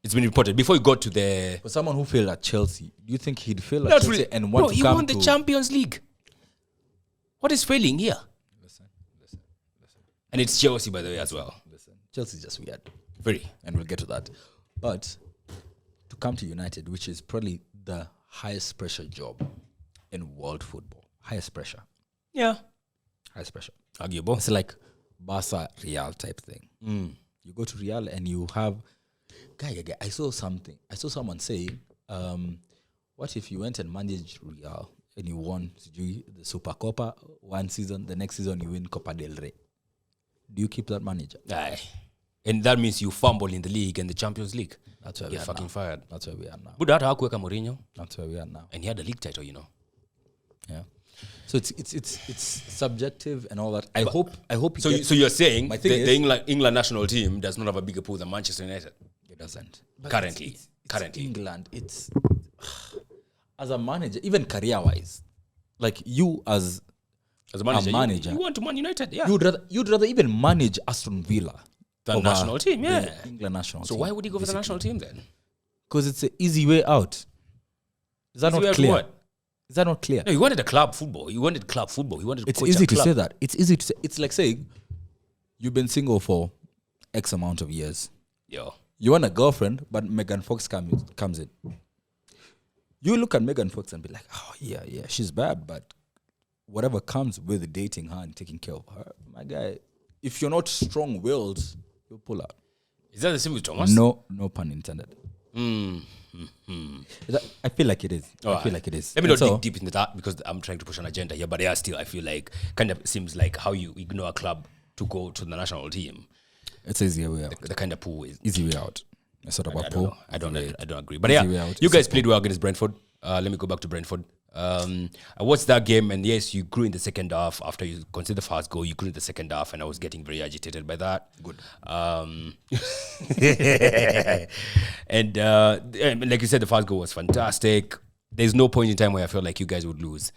It's been reported before he got to the. For someone who failed at Chelsea, do you think he'd fail at Not Chelsea really. and want Bro, to he come won the to Champions League. What is failing here? Listen. And it's Chelsea, by the way, as well. Chelsea's just weird. Very. And we'll get to that. But to come to United, which is probably the highest pressure job in world football. Highest pressure. Yeah. Highest pressure. Arguable. It's like Barca Real type thing. You go to Real and you have guy. I saw something. I saw someone saying, what if you went and managed Real and you won the Super Copa one season, the next season you win Copa del Rey? Do you keep that manager? Aye. And that means you fumble in the league and the Champions League. That's where Get we are fucking now. fired. That's where we are now. But that hakuweka Mourinho, That's where we are now. and he had a league title, you know. Yeah. So it's subjective and all that. I hope. So you're saying My thing the is- England national team does not have a bigger pool than Manchester United It doesn't. currently. It's Currently, England. It's as a manager, even career-wise, like you as as a manager, manager. you want to Man United, yeah. you'd rather even manage Aston Villa The over national team, yeah. the England national So team. why would he go for the national team then? Because it's an easy way out. Is that Easy way not out clear? what? Is that not clear? No, he wanted a club football. He wanted club football. He wanted to It's coach easy a to club. say that. It's easy to say. It's like saying you've been single for X amount of years. Yo. You want a girlfriend, but Megan Fox comes in. You look at Megan Fox and be like, oh, yeah, she's bad, but whatever comes with dating her and taking care of her, my guy, if you're not strong-willed, you'll pull out. Is that the same with Thomas? No pun intended. Mm-hmm. I feel like it is. I Alright. feel like it is. Let me And not so- dig deep into that because I'm trying to push an agenda here. But yeah, still, I feel like kind of seems like how you ignore a club to go to the national team. It's easy way out. The kind of pool is. Easy way out. It's not I about don't know. pool. I don't agree. But Easy way yeah, out. you It's guys played well against Brentford. Let me go back to Brentford. I watched that game, and yes, you grew in the second half. After you conceded the first goal, you grew in the second half, and I was getting very agitated by that. Good. And like you said, the first goal was fantastic. There's no point in time where I felt like you guys would lose.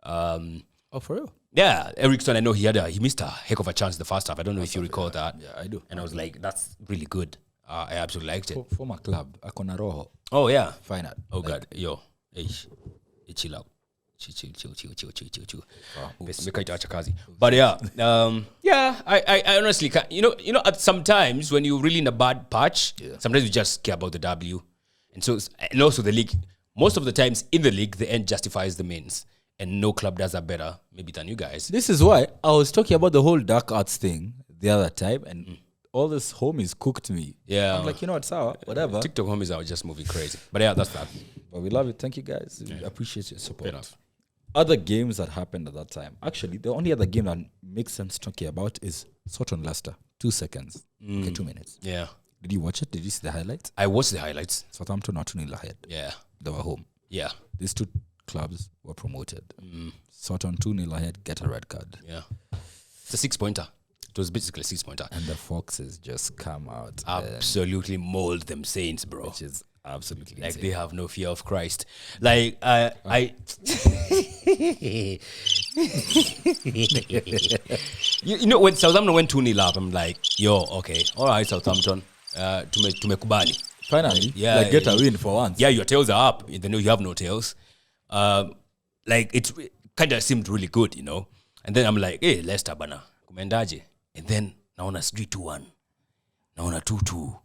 Oh, for real? Yeah, Eriksson, I know he missed a heck of a chance the first half. I don't know if you recall that. Yeah, I do. And I was like, that's really good. I absolutely liked it. Former club, akona roho. Oh, yeah. Final. Oh, God. Yo. Hey, chill out. Chill. But yeah, I honestly can't. You know, at sometimes when you're really in a bad patch, sometimes you just care about the W. And also the league, most of the times in the league, the end justifies the means. And no club does that better, maybe than you guys. This is why I was talking about the whole dark arts thing the other time, and all this homies cooked me. Yeah. I'm like, you know what, sour, whatever. TikTok homies are just moving crazy. But yeah, that's that. But we love it. Thank you guys. We appreciate your support. Fair enough. Other games that happened at that time. Actually, the only other game that makes sense talking about is Soton Leicester. 2 seconds. Okay, 2 minutes. Yeah. Did you watch it? Did you see the highlights? I watched the highlights. Southampton are 2-0 ahead. Yeah. They were home. Yeah. These two clubs were promoted. Soton 2-0 ahead, get a red card. Yeah. It's a 6-pointer. It was basically a 6-pointer. And the Foxes just come out. Absolutely mold them Saints, bro. Which is absolutely like insane. they have no fear of Christ. Like you know, when Southampton went 2-0 up, I'm like, yo, okay, all right, Southampton, tumekubali. Finally, Yeah, like get a win for once. Yeah, your tails are up. They know you have no tails. Like it kind of seemed really good, you know. And then I'm like, hey, Leicester bana, kumendaje? And then naona 3-2-1, naona 2-2.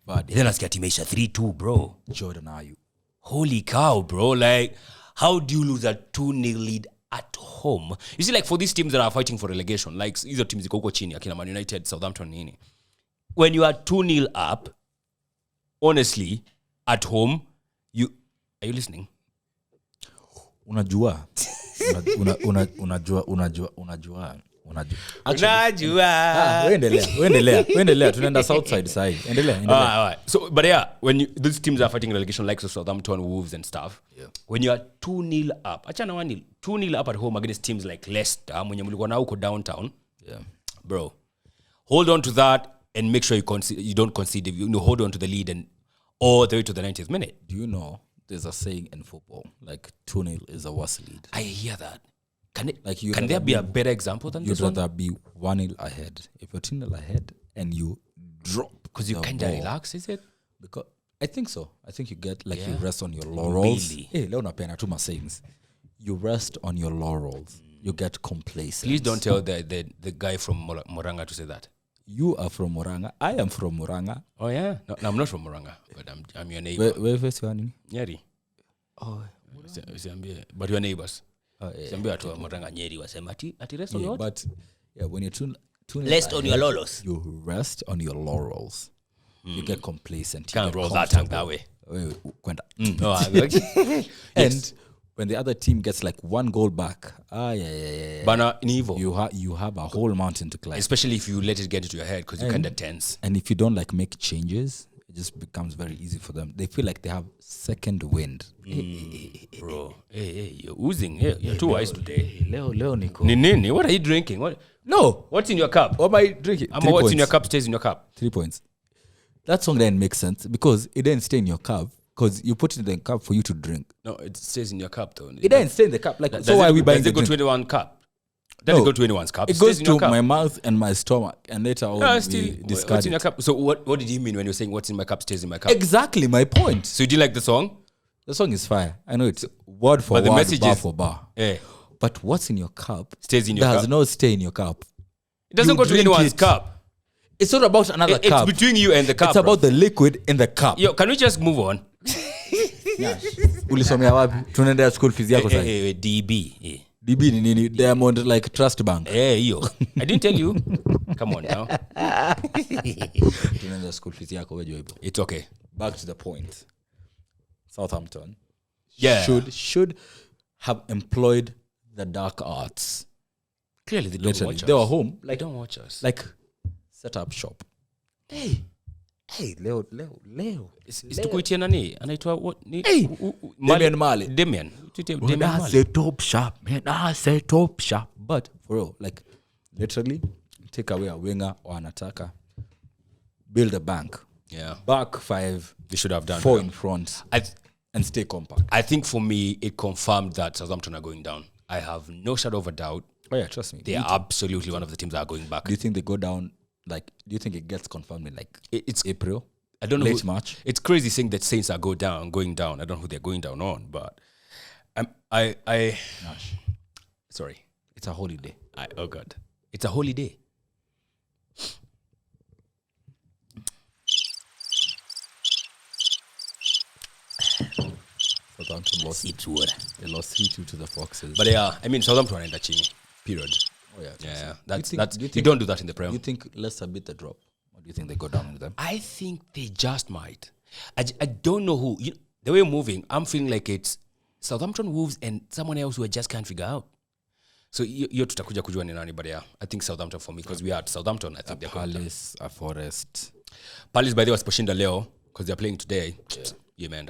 But then nasikia timeisha 3-2, bro. Jordan, are you? Holy cow, bro. Like, how do you lose a 2-0 lead at home? You see, like, for these teams that are fighting for relegation, like, these are teams ziko chini, akina Man United, Southampton, nini. When you are 2-0 up, honestly, at home, are you listening? Unajua. Endelea tunaenda south side sahi. Endelea. All right. So, but yeah, when these teams are fighting relegation like Southampton, Wolves and stuff, when you are 2-0 up, achana 1-0, 2-0 up at home against teams like Leicester, mwenye mlikuwa na huko downtown, bro, hold on to that and make sure you don't concede. You hold on to the lead and all the way to the 90th minute. Do you know there's a saying in football, like 2-0 is a worse lead? I hear that. Can Like there be a better example than this you'd one? rather be 1-0 ahead. If you're 2-0 ahead and you drop, Because you kind of relax, is it? Because I think so. I think you get like you rest on your laurels. Really? Hey, leo napenda tu sayings. You rest on your laurels. You get complacent. Please don't tell the guy from Moranga to say that. You are from Moranga. I am from Moranga. Oh yeah, no, I'm not from Moranga, but I'm your neighbor. Where is your name? Nyeri. Oh, But your neighbors. oh yeah. Siambia watu wa Moranga Nyeri wasema ati rest on Yeah, your what? but when you're 2-0 Rest on ahead, your laurels. You rest on your laurels. You get complacent. You Can't get roll that tongue comfortable. that way. Wait, kwenda. No, And when the other team gets like 1 goal back, yeah. Bana ni hivyo. You have a whole mountain to climb. Especially if you let it get into your head because you kind of tense. And if you don't like make changes, it just becomes very easy for them. They feel like they have second wind. Bro, hey, you're oozing. Hey, you're too wise today. Leo Nico. Nini, what are you drinking? What? No. What's in your cup? What am I drinking? What's in your cup stays in your cup. 3 points. That song didn't make sense because it didn't stay in your cup because you put it in the cup for you to drink. No, it stays in your cup though. It didn't stay in the cup. Like, so why are we buying does the it go drink? to anyone cup? Doesn't go to anyone's cup. It stays goes in your to cup. my mouth and my stomach, and later on Still, we discard what's in your it. cup? So what did you mean when you're saying what's in my cup stays in my cup? Exactly my point. So you didn't like the song? The song is fire. I know it's word for But the word, message bar is- for bar. Yeah. But what's in your cup Stays in your does cup. not stay in your cup. It doesn't You go to drink anyone's it. cup. It's not about another It's cup. between you and the cup. It's about the liquid in the cup. Yo, can we just move on? Ulisomea wapi? Tunaendea school fees yako sasa. DB. Yeah. DB ni nini? Diamond like Trust Bank. Yo. I didn't tell you. Come on now. Tunaendea school fees yako wewe hivyo. It's okay. Back to the point. Southampton should have employed the dark arts. Clearly they don't Literally, watch us. they were home. They don't watch us. Like set up shop. Hey, Leo. Is tukuitia nani? Anaitwa what? Hey, Damian Marley. Damian. Damian That's Marley. a top shop, man. That's a top shop. But for real, like literally, take away a winger or an attacker, build a bank, Yeah. back 5, They should have done 4 that. in front, I and stay compact. think for me, it confirmed that Southampton are going down. I have no shadow of a doubt. Oh yeah, trust me. They are absolutely one of the teams that are going back. Do you think they go down? Like, do you think it gets confirmed in like It's April? I don't know. Late March. It's crazy saying that Saints are going down. I don't know who they're going down on, but Gosh, sorry. it's a holiday. Oh God, it's a holiday. Southampton lost. They lost 3-2 to the Foxes. But yeah, I mean Southampton and Chini. Period. oh yeah, Yeah, think- you don't do that in the Prem. Do you think Leicester beat the drop, or do you think they go down with them? I think they just might. I don't know who. The way you're moving, I'm feeling like it's Southampton, Wolves, and someone else who I just can't figure out. So you're tutakuja kujua ni nani, but yeah, I think Southampton for me because we are at Southampton. I think they're going down. Palace, a Forest. Palace by the way was poshinda leo because they're playing today. Yeah, man.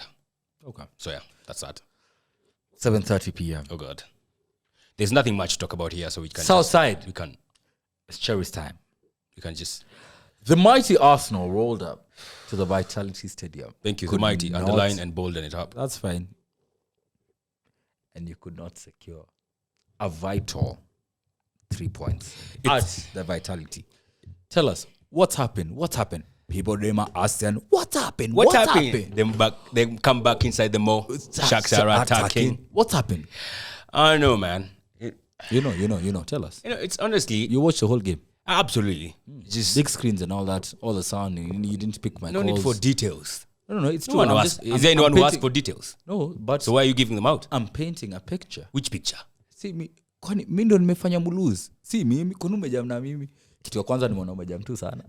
Okay. So yeah, that's that. 7:30 p.m. Oh God, there's nothing much to talk about here, so we can Southside. we can It's Cherries time. just The mighty Arsenal rolled up to the Vitality Stadium. thank you, Could the mighty, not- underline and bolden it up. That's fine. And you could not secure a vital 3 points at the Vitality. Tell us, what happened? What happened? People name asking, what happened? What happened? Them come back inside the mall. Sharks are attacking. What happened? I don't know, man. You know. Tell us. It's honestly You watched the whole game. absolutely just Big screens and all that, all the sound. You didn't pick my no calls. need for details. No, it's No true. one I'm asked. just- Is I'm- there anyone I'm who asked painting- for details? No, but So why are you giving them out? I'm painting a picture. Which picture? See me, kwani mi ndo nimefanya muluz? Si mimi, kwani umejam na mimi? Kitu ya kwanza nimeona umejam tu sana.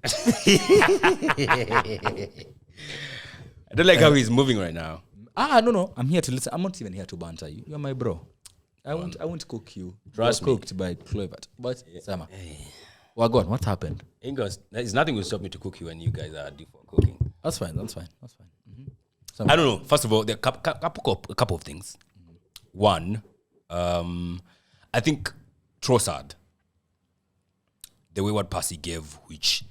I don't like how he's moving right now. No. I'm here to listen. I'm not even here to banter you. You're my bro. I won't cook you. Trust You're me. cooked by Clovert. But Sama, Wagon, what happened? Ingos, there's nothing will stop me to cook you when you guys are due for cooking. That's fine. I don't know. First of all, there are a couple of things. One, I think Trossard, the wayward pass he gave, which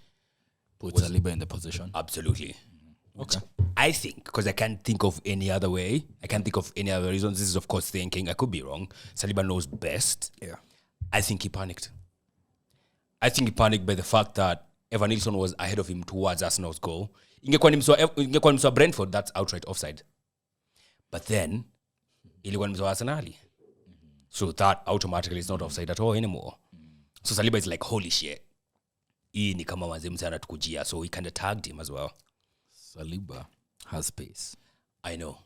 Put Saliba in the position. absolutely. Okay. I think, because I can't think of any other way, I can't think of any other reasons. This is, of course, thinking. I could be wrong. Saliba knows best. Yeah. I think he panicked. I think he panicked by the fact that Evan Nilsson was ahead of him towards Arsenal's goal. Ingekuwa ni mswa Brentford, that's outright offside. But then, ilikuwa ni mswa Arsenali. So that automatically is not offside at all anymore. So Saliba is like, holy shit. Hii ni kama wazee msee anatukujia. So he kind of tagged him as well. Saliba has pace. I know.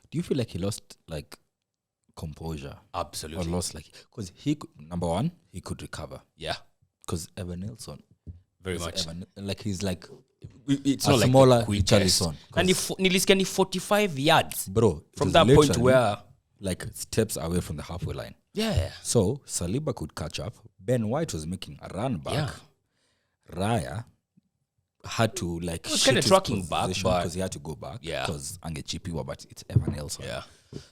Do you feel like he lost like composure? Absolutely. Or lost like because he could, number one, he could recover. Yeah. Because Evan Nilsson. Very much. He's like It's a not like smaller the quickest. Richarlison. And nilisikia ni 45 yards. Bro, it From was that point literally where... like steps away from the halfway line. Yeah. So Saliba could catch up. Ben White was making a run back. Yeah. Raya had to like was kinda tracking back, but- because he had to go back. Yeah. Because Angechipiwa, but it's Evan Nilsson. Yeah.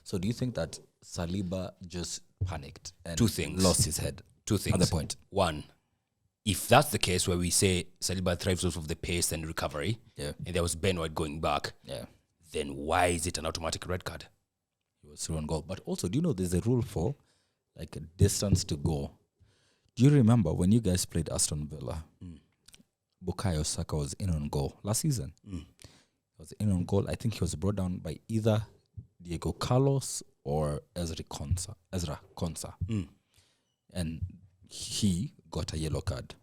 So do you think that Saliba just panicked and Two things. lost his head? Two things. At the point. One, if that's the case where we say Saliba thrives off of the pace and recovery, Yeah. and there was Ben White going back, Yeah. then why is it an automatic red card? He was through on goal. But also, do you know there's a rule for like a distance to go? Do you remember when you guys played Aston Villa? Bukayo Saka was in on goal last season. He was in on goal. I think he was brought down by either Diego Carlos or Ezra Konsa. And he got a yellow card.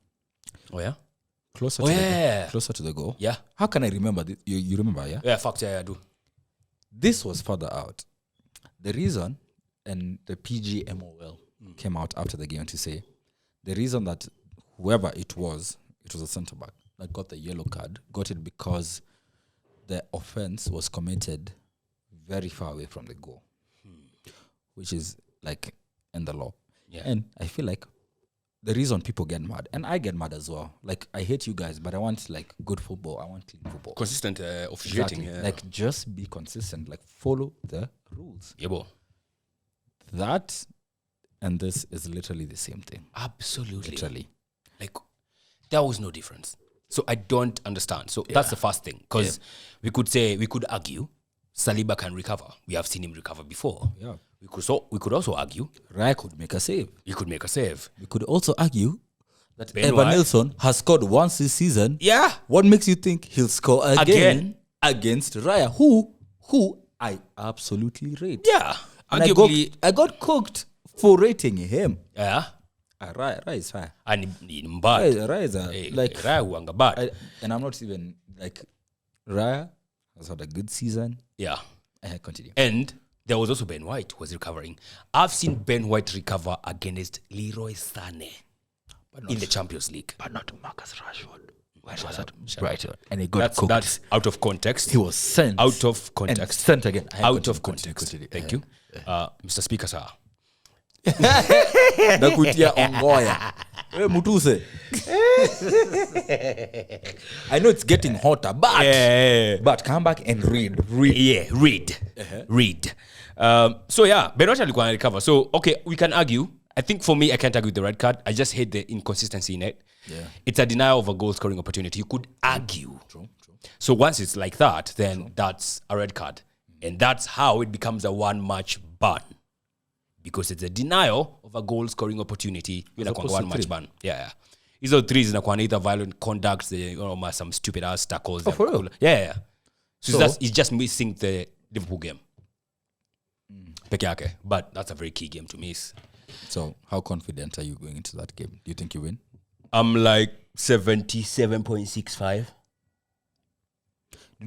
Oh, yeah? Closer Oh, to yeah. closer to the goal. Yeah. How can I remember this? You remember, yeah? Yeah, fact, yeah, I do. This was further out. The reason, and the PGMOL came out after the game to say, the reason that whoever it was a centre back that got the yellow card, got it because the offense was committed very far away from the goal, which is like in the law. Yeah. And I feel like the reason people get mad, and I get mad as well. Like, I hate you guys, but I want like good football. I want clean football. Consistent officiating. Exactly. Yeah. Like, just be consistent. Like, follow the rules. Yeah, bro. That and this is literally the same thing. Absolutely. Literally. Like, there was no difference. So I don't understand. So that's the first thing. Because we could argue, Saliba can recover. We have seen him recover before. Yeah. we could also argue Raya could make a save. he could make a save. We could also argue that Ben Evan White. Nilsson has scored once this season. Yeah. What makes you think he'll score again against Raya, who I absolutely rate? Yeah. And Arguably, I got cooked for rating him. yeah. Raya is fine. And ni mbad. Raya is like, Raya huanga bad. and I'm not even like Raya has had a good season. Yeah. Continue. And there was also Ben White who was recovering. I've seen Ben White recover against Leroy Sané in the Champions League. But not Marcus Rashford. Where was that? Brighton. And he got cooked. That's out of context. He was sent. Out of And context. sent again. Out of context. Thank you. Mr. Speaker, sir. Nakutia ongoya. We mutuse. I know it's getting hotter, but come back and read. Yeah, read. So yeah, Ben White alikuwa recover. So okay, we can argue. I think for me, I can't argue with the red card. I just hate the inconsistency in it. Yeah. It's a denial of a goal scoring opportunity. You could argue. True. So once it's like that, then that's a red card. And that's how it becomes a one-match ban. Because it's a denial of a goal-scoring opportunity. You're like one-match ban. Yeah. These are three zinakuwa either violent conduct, some stupid-ass tackles. Oh, for real? Yeah. So it's just missing the Liverpool game. Peke yake. But that's a very key game to miss. So how confident are you going into that game? Do you think you win? I'm like 77.65.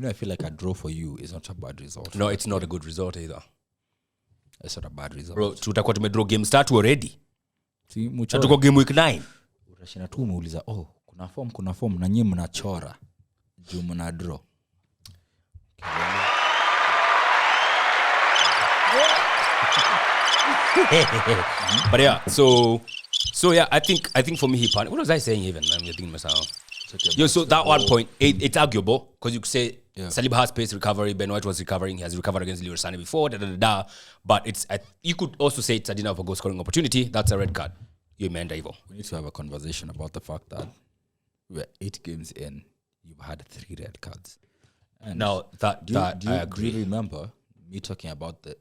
I feel like a draw for you is not a bad result. No, it's not a good result either. It's not a bad result. Bro, tutakuwa tumedraw game start already. See, Tuko game week 9. Utashina tu umeuliza, kuna form na nyinyi mnachora. Juu mna draw. But yeah, so yeah, I think for me he panicked. What was I saying even? I'm thinking myself. Yo, so that 1 point, it's arguable because you could say Saliba has pace recovery. Ben White was recovering. He has recovered against Leroy Sané before. But you could also say it's a denial of a goal scoring opportunity. That's a red card. You meant evil. We need to have a conversation about the fact that we're 8 games in. You've had 3 red cards. And now I agree. Do you remember me talking about the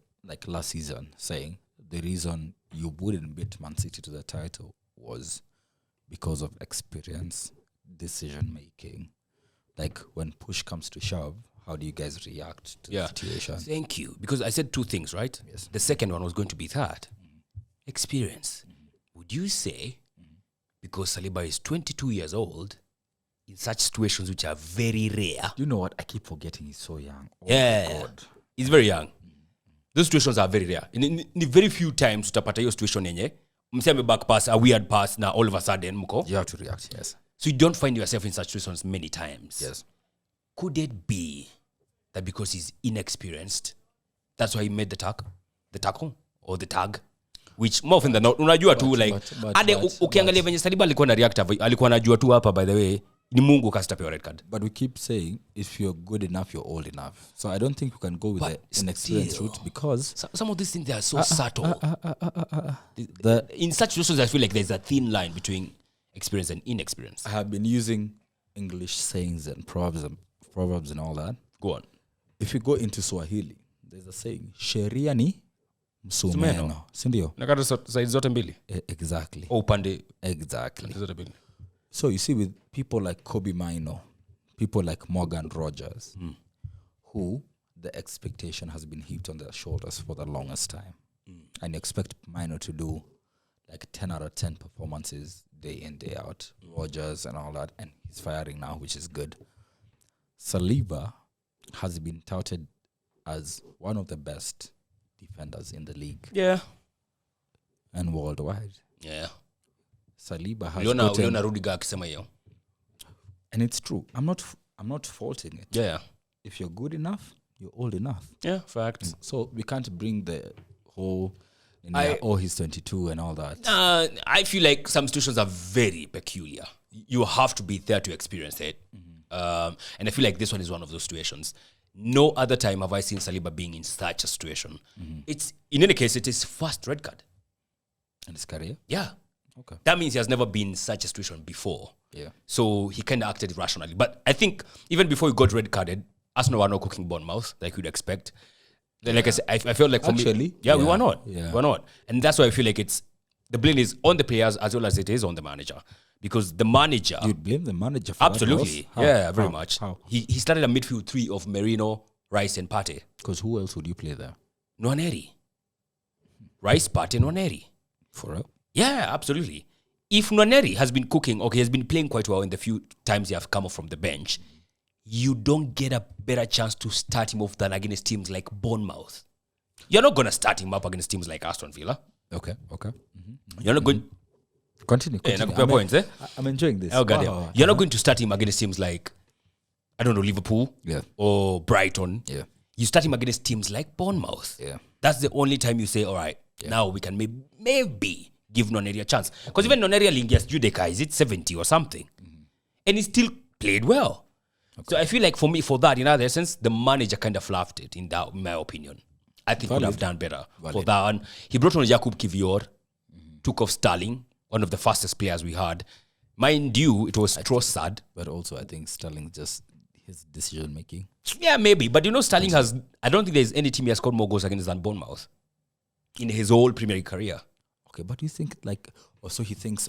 last season saying the reason you wouldn't beat Man City to the title was because of experience, decision making. Like when push comes to shove, how do you guys react to the situation? Thank you. Because I said 2 things, right? Yes. The second one was going to be that. Experience. Would you say, because Saliba is 22 years old, in such situations which are very rare. You know what? I keep forgetting he's so young. Oh my God. He's very young. Those situations are very rare. In very few times, utapata hiyo situation yenye, mseme back pass, a weird pass, na all of a sudden, mko. You have to react, yes. So you don't find yourself in such situations many times. Yes. Could it be that because he's inexperienced, that's why he made the tackle, or the tag? Which more often than not, unajua tu ukiangalia venye Saliba alikuwa na react, alikuwa anajua tu hapa, by the way, ni Mungu kastapia red card. But we keep saying, if you're good enough, you're old enough. So I don't think we can go with the inexperienced route because some of these things, they are so subtle. In such situations, I feel like there's a thin line between experience and inexperience. I have been using English sayings and proverbs and all that. Go on. If you go into Swahili, there's a saying, sheria ni msumeno. Sindio? Nakata side zote mbili. Exactly. Upande. Exactly. Zote mbili. So you see, with people like Kobe Mino, people like Morgan Rogers, who the expectation has been heaped on their shoulders for the longest time. And you expect Mino to do like 10 out of 10 performances day in, day out. Rogers and all that. And he's firing now, which is good. Saliba has been touted as one of the best defenders in the league. Yeah. And worldwide. Yeah. Saliba has Uliona Rudiger akisema hiyo. And it's true. I'm not faulting it. Yeah. If you're good enough, you're old enough. Yeah, fact. So we can't bring the whole he's 22 and all that. I feel like some situations are very peculiar. You have to be there to experience it. And I feel like this one is one of those situations. No other time have I seen Saliba being in such a situation. It's, in any case, it is first red card. In his career? Yeah. Okay. That means he has never been in such a situation before. Yeah. So he kind of acted rationally. But I think even before he got red carded, Arsenal were not cooking Bournemouth like you'd expect. Then, like I said, I felt like for me, Actually, we were not. yeah. We're not. And that's why I feel like the blame is on the players as well as it is on the manager. Because the manager... You'd blame the manager for Absolutely. that? Very much. How? He started a midfield three of Merino, Rice, and Partey. Because who else would you play there? Nwaneri. Rice, Partey, Nwaneri. For real? Yeah, absolutely. If Nwaneri has been cooking, has been playing quite well in the few times he have come off from the bench, you don't get a better chance to start him off than against teams like Bournemouth. You're not going to start him up against teams like Aston Villa. Okay. You're not going... Continue. Points, eh? I'm enjoying this. Oh, goddamn. You're not going to start him against teams like, I don't know, Liverpool or Brighton. Yeah. You start him against teams like Bournemouth. Yeah. That's the only time you say, all right, now we can maybe give Nwaneri a chance. Because even Nwaneri against Judeka, is it 70 or something? And he still played well. So I feel like for that, in other sense, the manager kind of fluffed it, in my opinion. I think he would have done better for that one. He brought on Jakub Kivior, took off Sterling, one of the fastest players we had. Mind you, it was Trossard. But also, I think Sterling just his decision making. Yeah, maybe. But Sterling I don't think there's any team he has scored more goals against than Bournemouth in his whole Premier League career. Okay, but you think also he thinks,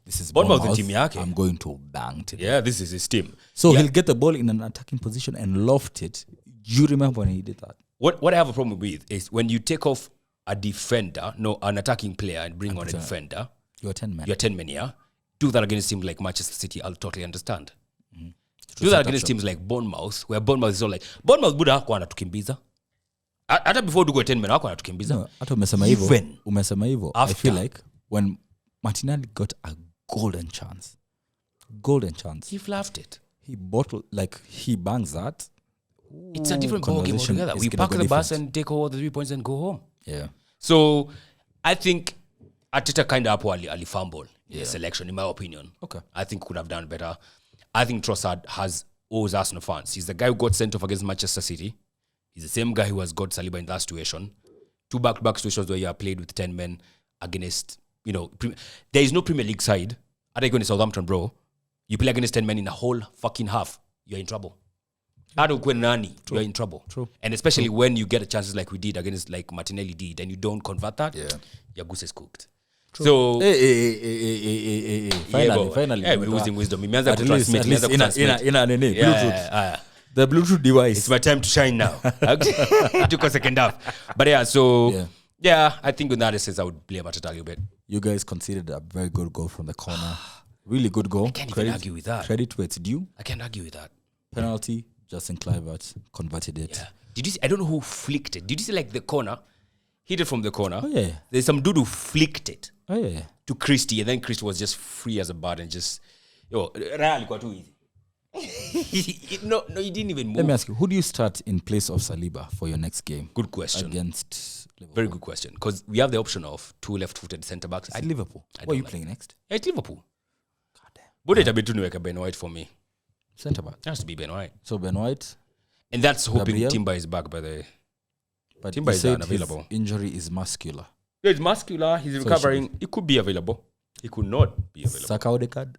this is Bournemouth team, okay. I'm going to bang today. Yeah, this is his team. So he'll get the ball in an attacking position and loft it. Do you remember when he did that? What I have a problem with is when you take off a defender, an attacking player, and bring on a defender. You're 10 men. You're 10 men, yeah? Do that against teams like Manchester City, I'll totally understand. Do that against teams like Bournemouth, where Bournemouth is all like, Bournemouth buda hakuwa anatukimbiza. Hata before dugo 10 men hakuwa anatukimbiza. No, hata umesema hivyo. I feel like when Martinelli got a golden chance, he fluffed it. He bangs that. It's a different ball game altogether. We park the bus and take all the 3 points and go home. Yeah. So I think Arteta kind of ali fumble in the selection, in my opinion. Okay. I think could have done better. I think Trossard owes Arsenal fans. He's the guy who got sent off against Manchester City. He's the same guy who has got Saliba in that situation. 2 back-to-back situations where you are played with 10 men against, there is no Premier League side. Are you going to Southampton, bro? You play against 10 men in a whole fucking half, you're in trouble. You're in trouble. True. And especially when you get chances like we did against, like Martinelli did, and you don't convert that, your goose is cooked. True. So finally. We're losing wisdom. At least in Bluetooth. The Bluetooth device. It's my time to shine now. It took a second half. But I think in that sense, I would blame Arteta a little bit. You guys considered a very good goal from the corner. Really good goal. I can't even argue with that. Credit where it's due. I can't argue with that. Penalty, Justin Kluivert converted it. Yeah. Did you see, I don't know who flicked it. Did you see the corner? Hit it from the corner. Oh, yeah. There's some dude who flicked it To Christie, and then Christie was just free as a bird and just... Raya alikuwa too easy. No, he didn't even move. Let me ask you, who do you start in place of Saliba for your next game? Good question. Against Liverpool. Very good question. Because we have the option of 2 left-footed centre-backs. It's Liverpool. What are you playing next? It's Liverpool. Goddamn. But it's a bit too Ben White for me. Centre-back. It has to be Ben White. So Ben White. And that's hoping Gabriel? Timber is back, by the way. But Timber he is said unavailable. his injury is muscular. Yeah, it's muscular. He's recovering. He could be available. He could not be available. Saka Odegaard?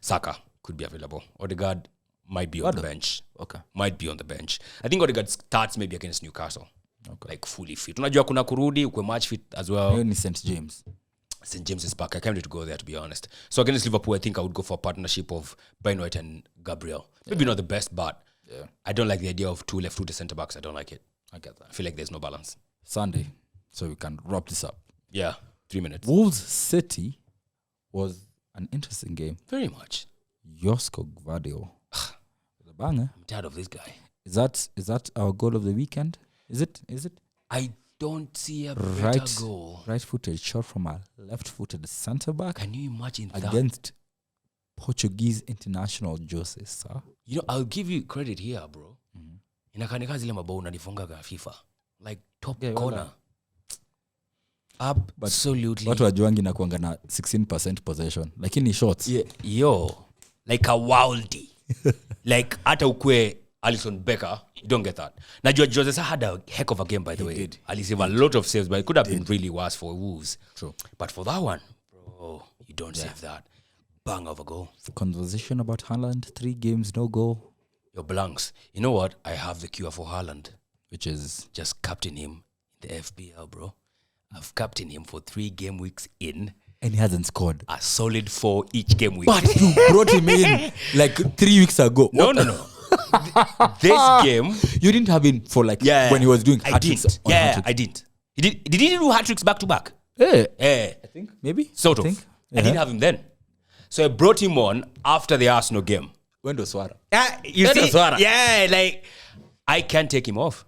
Saka could be available. Odegaard might be on the bench. Okay. Might be on the bench. I think Odegaard starts maybe against Newcastle. Okay. Like fully fit. Unajua kuna kurudi, ukwe match fit as well. Only St. James. St. James is back. I can't wait to go there, to be honest. So against Liverpool, I think I would go for a partnership of Ben White and Gabriel. Maybe not the best, but I don't like the idea of 2 left-footed centre-backs. I don't like it. I get that. I feel like there's no balance. Sunday, so we can wrap this up. Yeah, 3 minutes. Wolves City was an interesting game. Very much. Josko Gvardiol. The banger. I'm tired of this guy. Is that our goal of the weekend? Is it? I don't see a better goal. Right-footed shot from a left-footed centre-back. Can you imagine against Portuguese international Jose Sa? I'll give you credit here, bro. Inakanika zile mabao unanifungaga FIFA. Like top corner. Absolutely. Watu wajuangi na kuanga na 16% possession. Lakini shots. Yeah. Like a worldie. Like hata ukwe Alisson Becker, you don't get that. Najua Jose Sa had a heck of a game, by the way. Did. He saved a lot of saves, but it could have been really worse for Wolves. True. But for that one, bro, you don't save that. Bang of a goal. Conversation about Haaland, 3 games, no goal. Your blanks. You know what? I have the cure for Haaland. which is Just captain him in the FPL, bro. I've captained him for 3 game weeks in. and he hasn't scored. A solid 4 each game week. But you brought him in like 3 weeks ago. no. This game, You didn't have him for like when he was doing I hat-tricks didn't. on Yeah, hat-tricks. I didn't. Did he do hat tricks back to back? Yeah, Yeah, I think maybe. sort of. I think. I didn't have him then, so I brought him on after the Arsenal game. When do Swara? You That see, was Swara. yeah, like I can't take him off.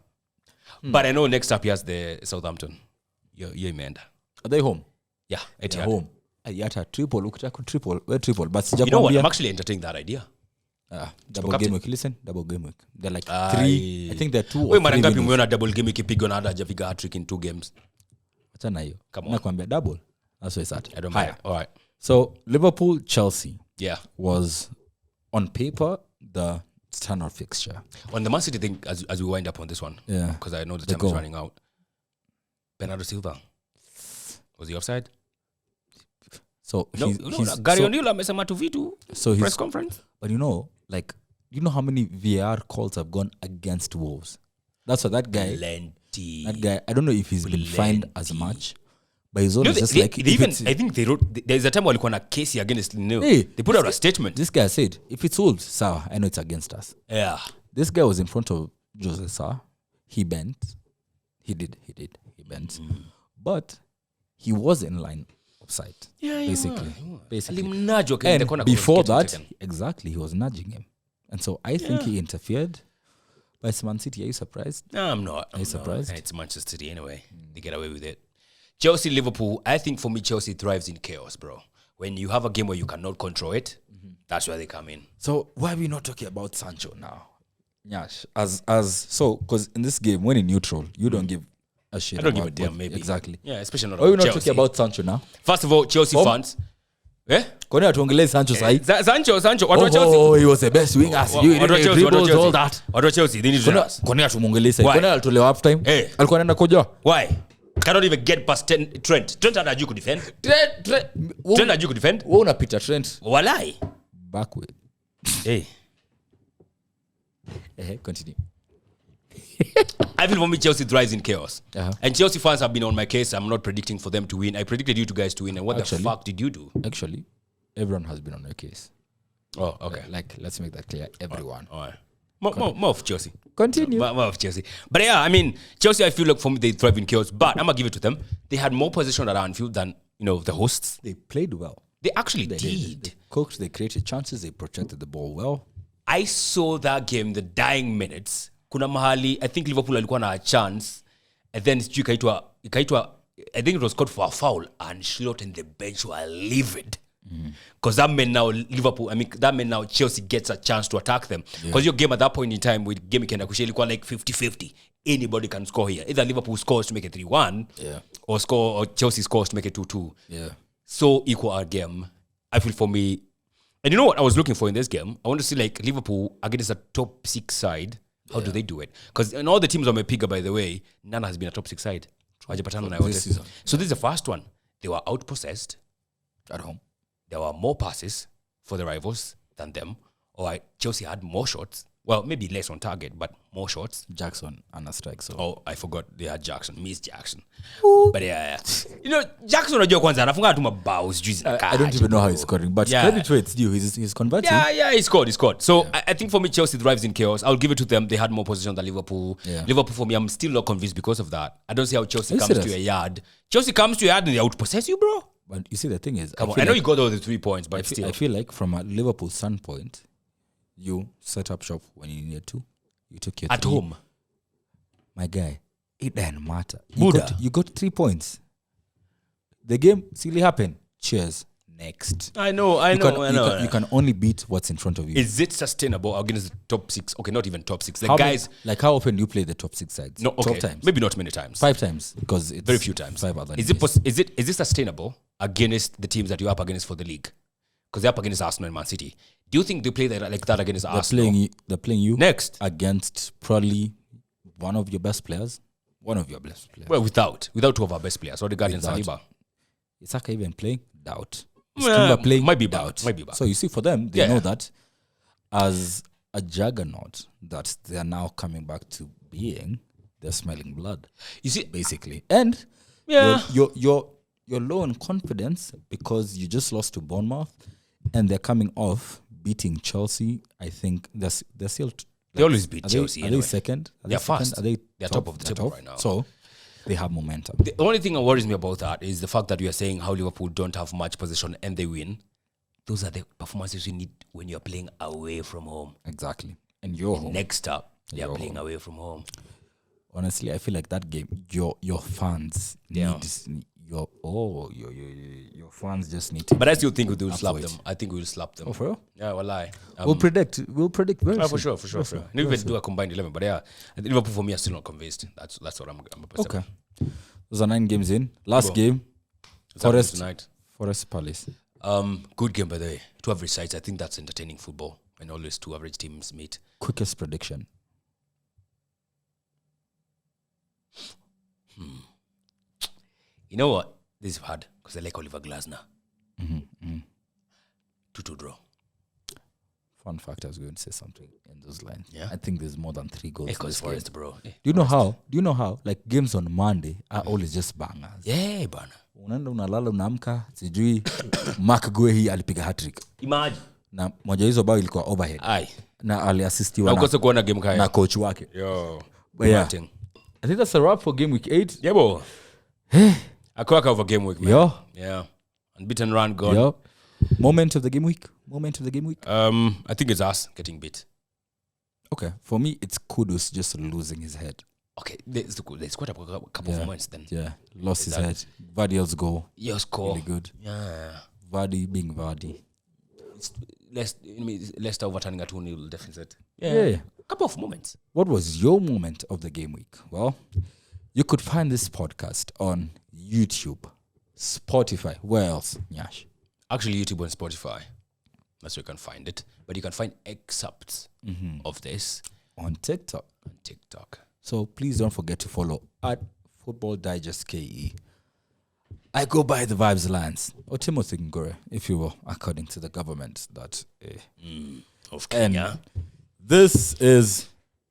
But I know next up he has the Southampton. You're Menda. Are they home? Yeah, They're Etihad. home. Yata triple. Ukitaka triple. We're triple. But You know what? sijakwambia- I'm actually entertaining that idea. double captain. game week. Listen, double game week. They're like Aye. 3. I think they're 2 Wewe or mara 3 ngapi winners. umeona double game ikipigwa na hata hajapiga hat-trick in 2 games? Achana hiyo. Come on. Nakwambia double. That's where it's at. I don't Haya. mind. All right. So Liverpool Chelsea Yeah. was on paper the standout fixture. On the Man City thing, as we wind up on this one, Yeah. because I know the The time goal. is running out. Bernardo Silva. Was he offside? So No, Gary O'Neill amesema tu vitu so press he's, conference. but you know how many VAR calls have gone against Wolves? That's what that guy, Plenty. I don't know if he's been fined as Plenty. much, but he's No, always just like, they if even, it's- I think they wrote, there's a time walikuwa na case against Neil. Hey, They put out a statement. this guy said, if it's Wolves, Sawa, I know it's against us. Yeah. This guy was in front of Jose Sa. He bent. He bent. But he was in line offside. Basically. Alimnajwa kwenye the And corner before goal, that, exactly, he was nudging him. And so I think he interfered. But Man City, are you surprised? No, I'm not. Are you surprised? It's Manchester City anyway. They get away with it. Chelsea, Liverpool. I think for me, Chelsea thrives in chaos, bro. When you have a game where you cannot control it, that's where they come in. So why are we not talking about Sancho now? Nyash, because in this game, when in neutral, you don't give a shit. I don't give a about damn, what- maybe. Exactly. Yeah, especially not Why are we about not Chelsea. talking about Sancho now? First of all, Chelsea Oh. fans. Eh? Kwani atuongelee Sancho sahi? Sancho. Watu wa Chelsea. Oh, he was the best winger. Watu wa Chelsea. Watu wa Chelsea. They need to trust. Kwani atumwongelee sahi? Why? Kwani alitolewa half time? Eh. Alikuwa anaenda kojoa? Why? Cannot even get past Trent. Trent hajui kudefend. Trent hajui kudefend. Wewe unapita Trent Walai. backward. Hey. Continue. I feel for me, Chelsea thrives in chaos. Uh-huh. And Chelsea fans have been on my case. I'm not predicting for them to win. I predicted you two guys to win. And what Actually. the fuck did you do? Actually, everyone has been on your case. Oh, okay. Like, let's make that clear. Everyone. All right. More of Chelsea. Continue. More of Chelsea. But yeah, I mean, Chelsea, I feel like for me, they thrive in chaos. But I'm going to give it to them. They had more possession at Anfield than, the hosts. They played well. They actually They did. They cooked. They created chances. They protected the ball well. I saw that game, the dying minutes. Kuna mahali, I think Liverpool alikuwa na a chance. And then ikaitwa, I think it was called for a foul. And Schlott and the bench were livid. Because that meant now Chelsea gets a chance to attack them. Because your game at that point in time with game ikienda kuisha ilikuwa like 50-50. Anybody can score here. Either Liverpool scores to make it 3-1 or Chelsea scores to make it 2-2. Yeah. So equal our game. I feel for me. And you know what I was looking for in this game? I want to see like Liverpool against a top 6 side. How do they do it? Because in all the teams on my picker, by the way, none has been a top 6 side. This season. So this is the first one. They were outpossessed At home. there were more passes for the rivals than them. Or Chelsea had more shots. Well, maybe less on target, but more shots. Jackson and a strike. So. Oh, I forgot they had Jackson. Miss Jackson. But yeah. Jackson unajua kwanza anafunga tu mabao sijui I don't even know how he's scoring, but credit where it's due. He's converting. Yeah, he scored. So I think for me, Chelsea thrives in chaos. I'll give it to them. They had more possession than Liverpool. Yeah. Liverpool, for me, I'm still not convinced because of that. I don't see how Chelsea Are you comes serious? to a yard. Chelsea comes to a yard and they outpossess you, bro. But you see, the thing is, Come on. feel I know like- you got all the 3 points, but still. I feel like from a Liverpool standpoint, you set up shop when you needed to. You took your At 3. home. My guy, it didn't matter. Buddha. You got 3 points. The game silly happened. Cheers. Next. I know. You can only beat what's in front of you. Is it sustainable against the top 6? Okay, not even top 6. The How guys... how often do you play the top 6 sides? No, okay. 12 times. Maybe not many times. 5 times because it's Very few times. 5 other Is days. it sustainable against the teams that you're up against for the league? Because they're up against Arsenal and Man City. Do you think they play like that against Arsenal? They're playing you Next. against probably one of your best players. One of your best players. Well, without 2 of our best players, Odegaard and Without. Saliba. Isaka even playing? Doubt. Well, Timber playing? might be back, Doubt. might be back. So you see, for them, they Yeah. know that as a juggernaut that they are now coming back to being, they're smelling blood. You see, basically, and yeah. you're low on confidence because you just lost to Bournemouth, and they're coming off beating Chelsea. I think they're still. They always beat Are Chelsea. Are anyway. they second? They're fast. Are they? They're top of the table right now. So they have momentum. The only thing that worries me about that is the fact that you are saying how Liverpool don't have much possession and they win. Those are the performances you need when you're playing away from home. Exactly. And you're home. Next up, they are You're playing home. away from home. Honestly, I feel like that game, your fans Yeah. need your fans just need to. But I still think we will Up slap for it. them. I think we will slap them. Oh, for real? Yeah, well, lie. We'll predict very For soon. sure. Maybe we do a combined 11, but yeah, Liverpool for me are still not convinced. That's what I'm Okay. Those are 9 games in. Last Well, game, Forest tonight. Forest Palace. Good game by the way. 2 average sides. I think that's entertaining football when always 2 average teams meet. Quickest prediction. You know what? This is hard because I like Oliver Glasner. 2-2 draw. Fun fact, I was going to say something in those lines. Yeah? I think there's more than 3 goals. in Because this game. Forest, bro. Do you know how? Like games on Monday are always just bangers. Yeah, bana. Unaenda unalala unaamka sijui Mark Guehi alipiga hat-trick. Imagine. Na moja hizo bao ilikuwa overhead. Aye. Na aliassistiwa Na na, ukose kuona game kaya. na coach wake. Yo. But yeah, Martin. I think that's a wrap for game week 8. Yeah, bro. A crack over game week, man. Yo. Yeah. Unbeaten run gone. Yo. Moment of the game week. I think it's us getting beat. Okay. For me, it's Kudus just losing his head. Okay, there's quite a couple of moments then. Yeah. Lost his head. Vardy's goal. Your score. Really good. Yeah. Vardy being Vardy. It's Leicester overturning a 2-0 deficit. Yeah. Couple of moments. What was your moment of the game week? Well, you could find this podcast on YouTube, Spotify. Where else, Nyash? Actually, YouTube and Spotify. That's where you can find it. But you can find excerpts of this On TikTok. on TikTok. So please don't forget to follow at Football Digest KE. I go by the Vibes Lance, or Timothy Ngore, if you will, according to the government. Of Kenya. This is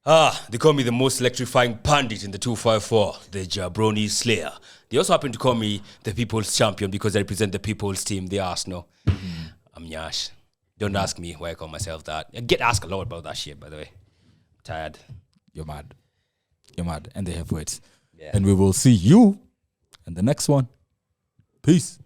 They call me the most electrifying pundit in the 254, the Jabroni Slayer. They also happen to call me the People's Champion because I represent the People's Team, the Arsenal. I'm Nyash. Don't ask me why I call myself that. I get asked a lot about that shit, by the way. I'm tired. You're mad. And they have words. Yeah. And we will see you in the next one. Peace.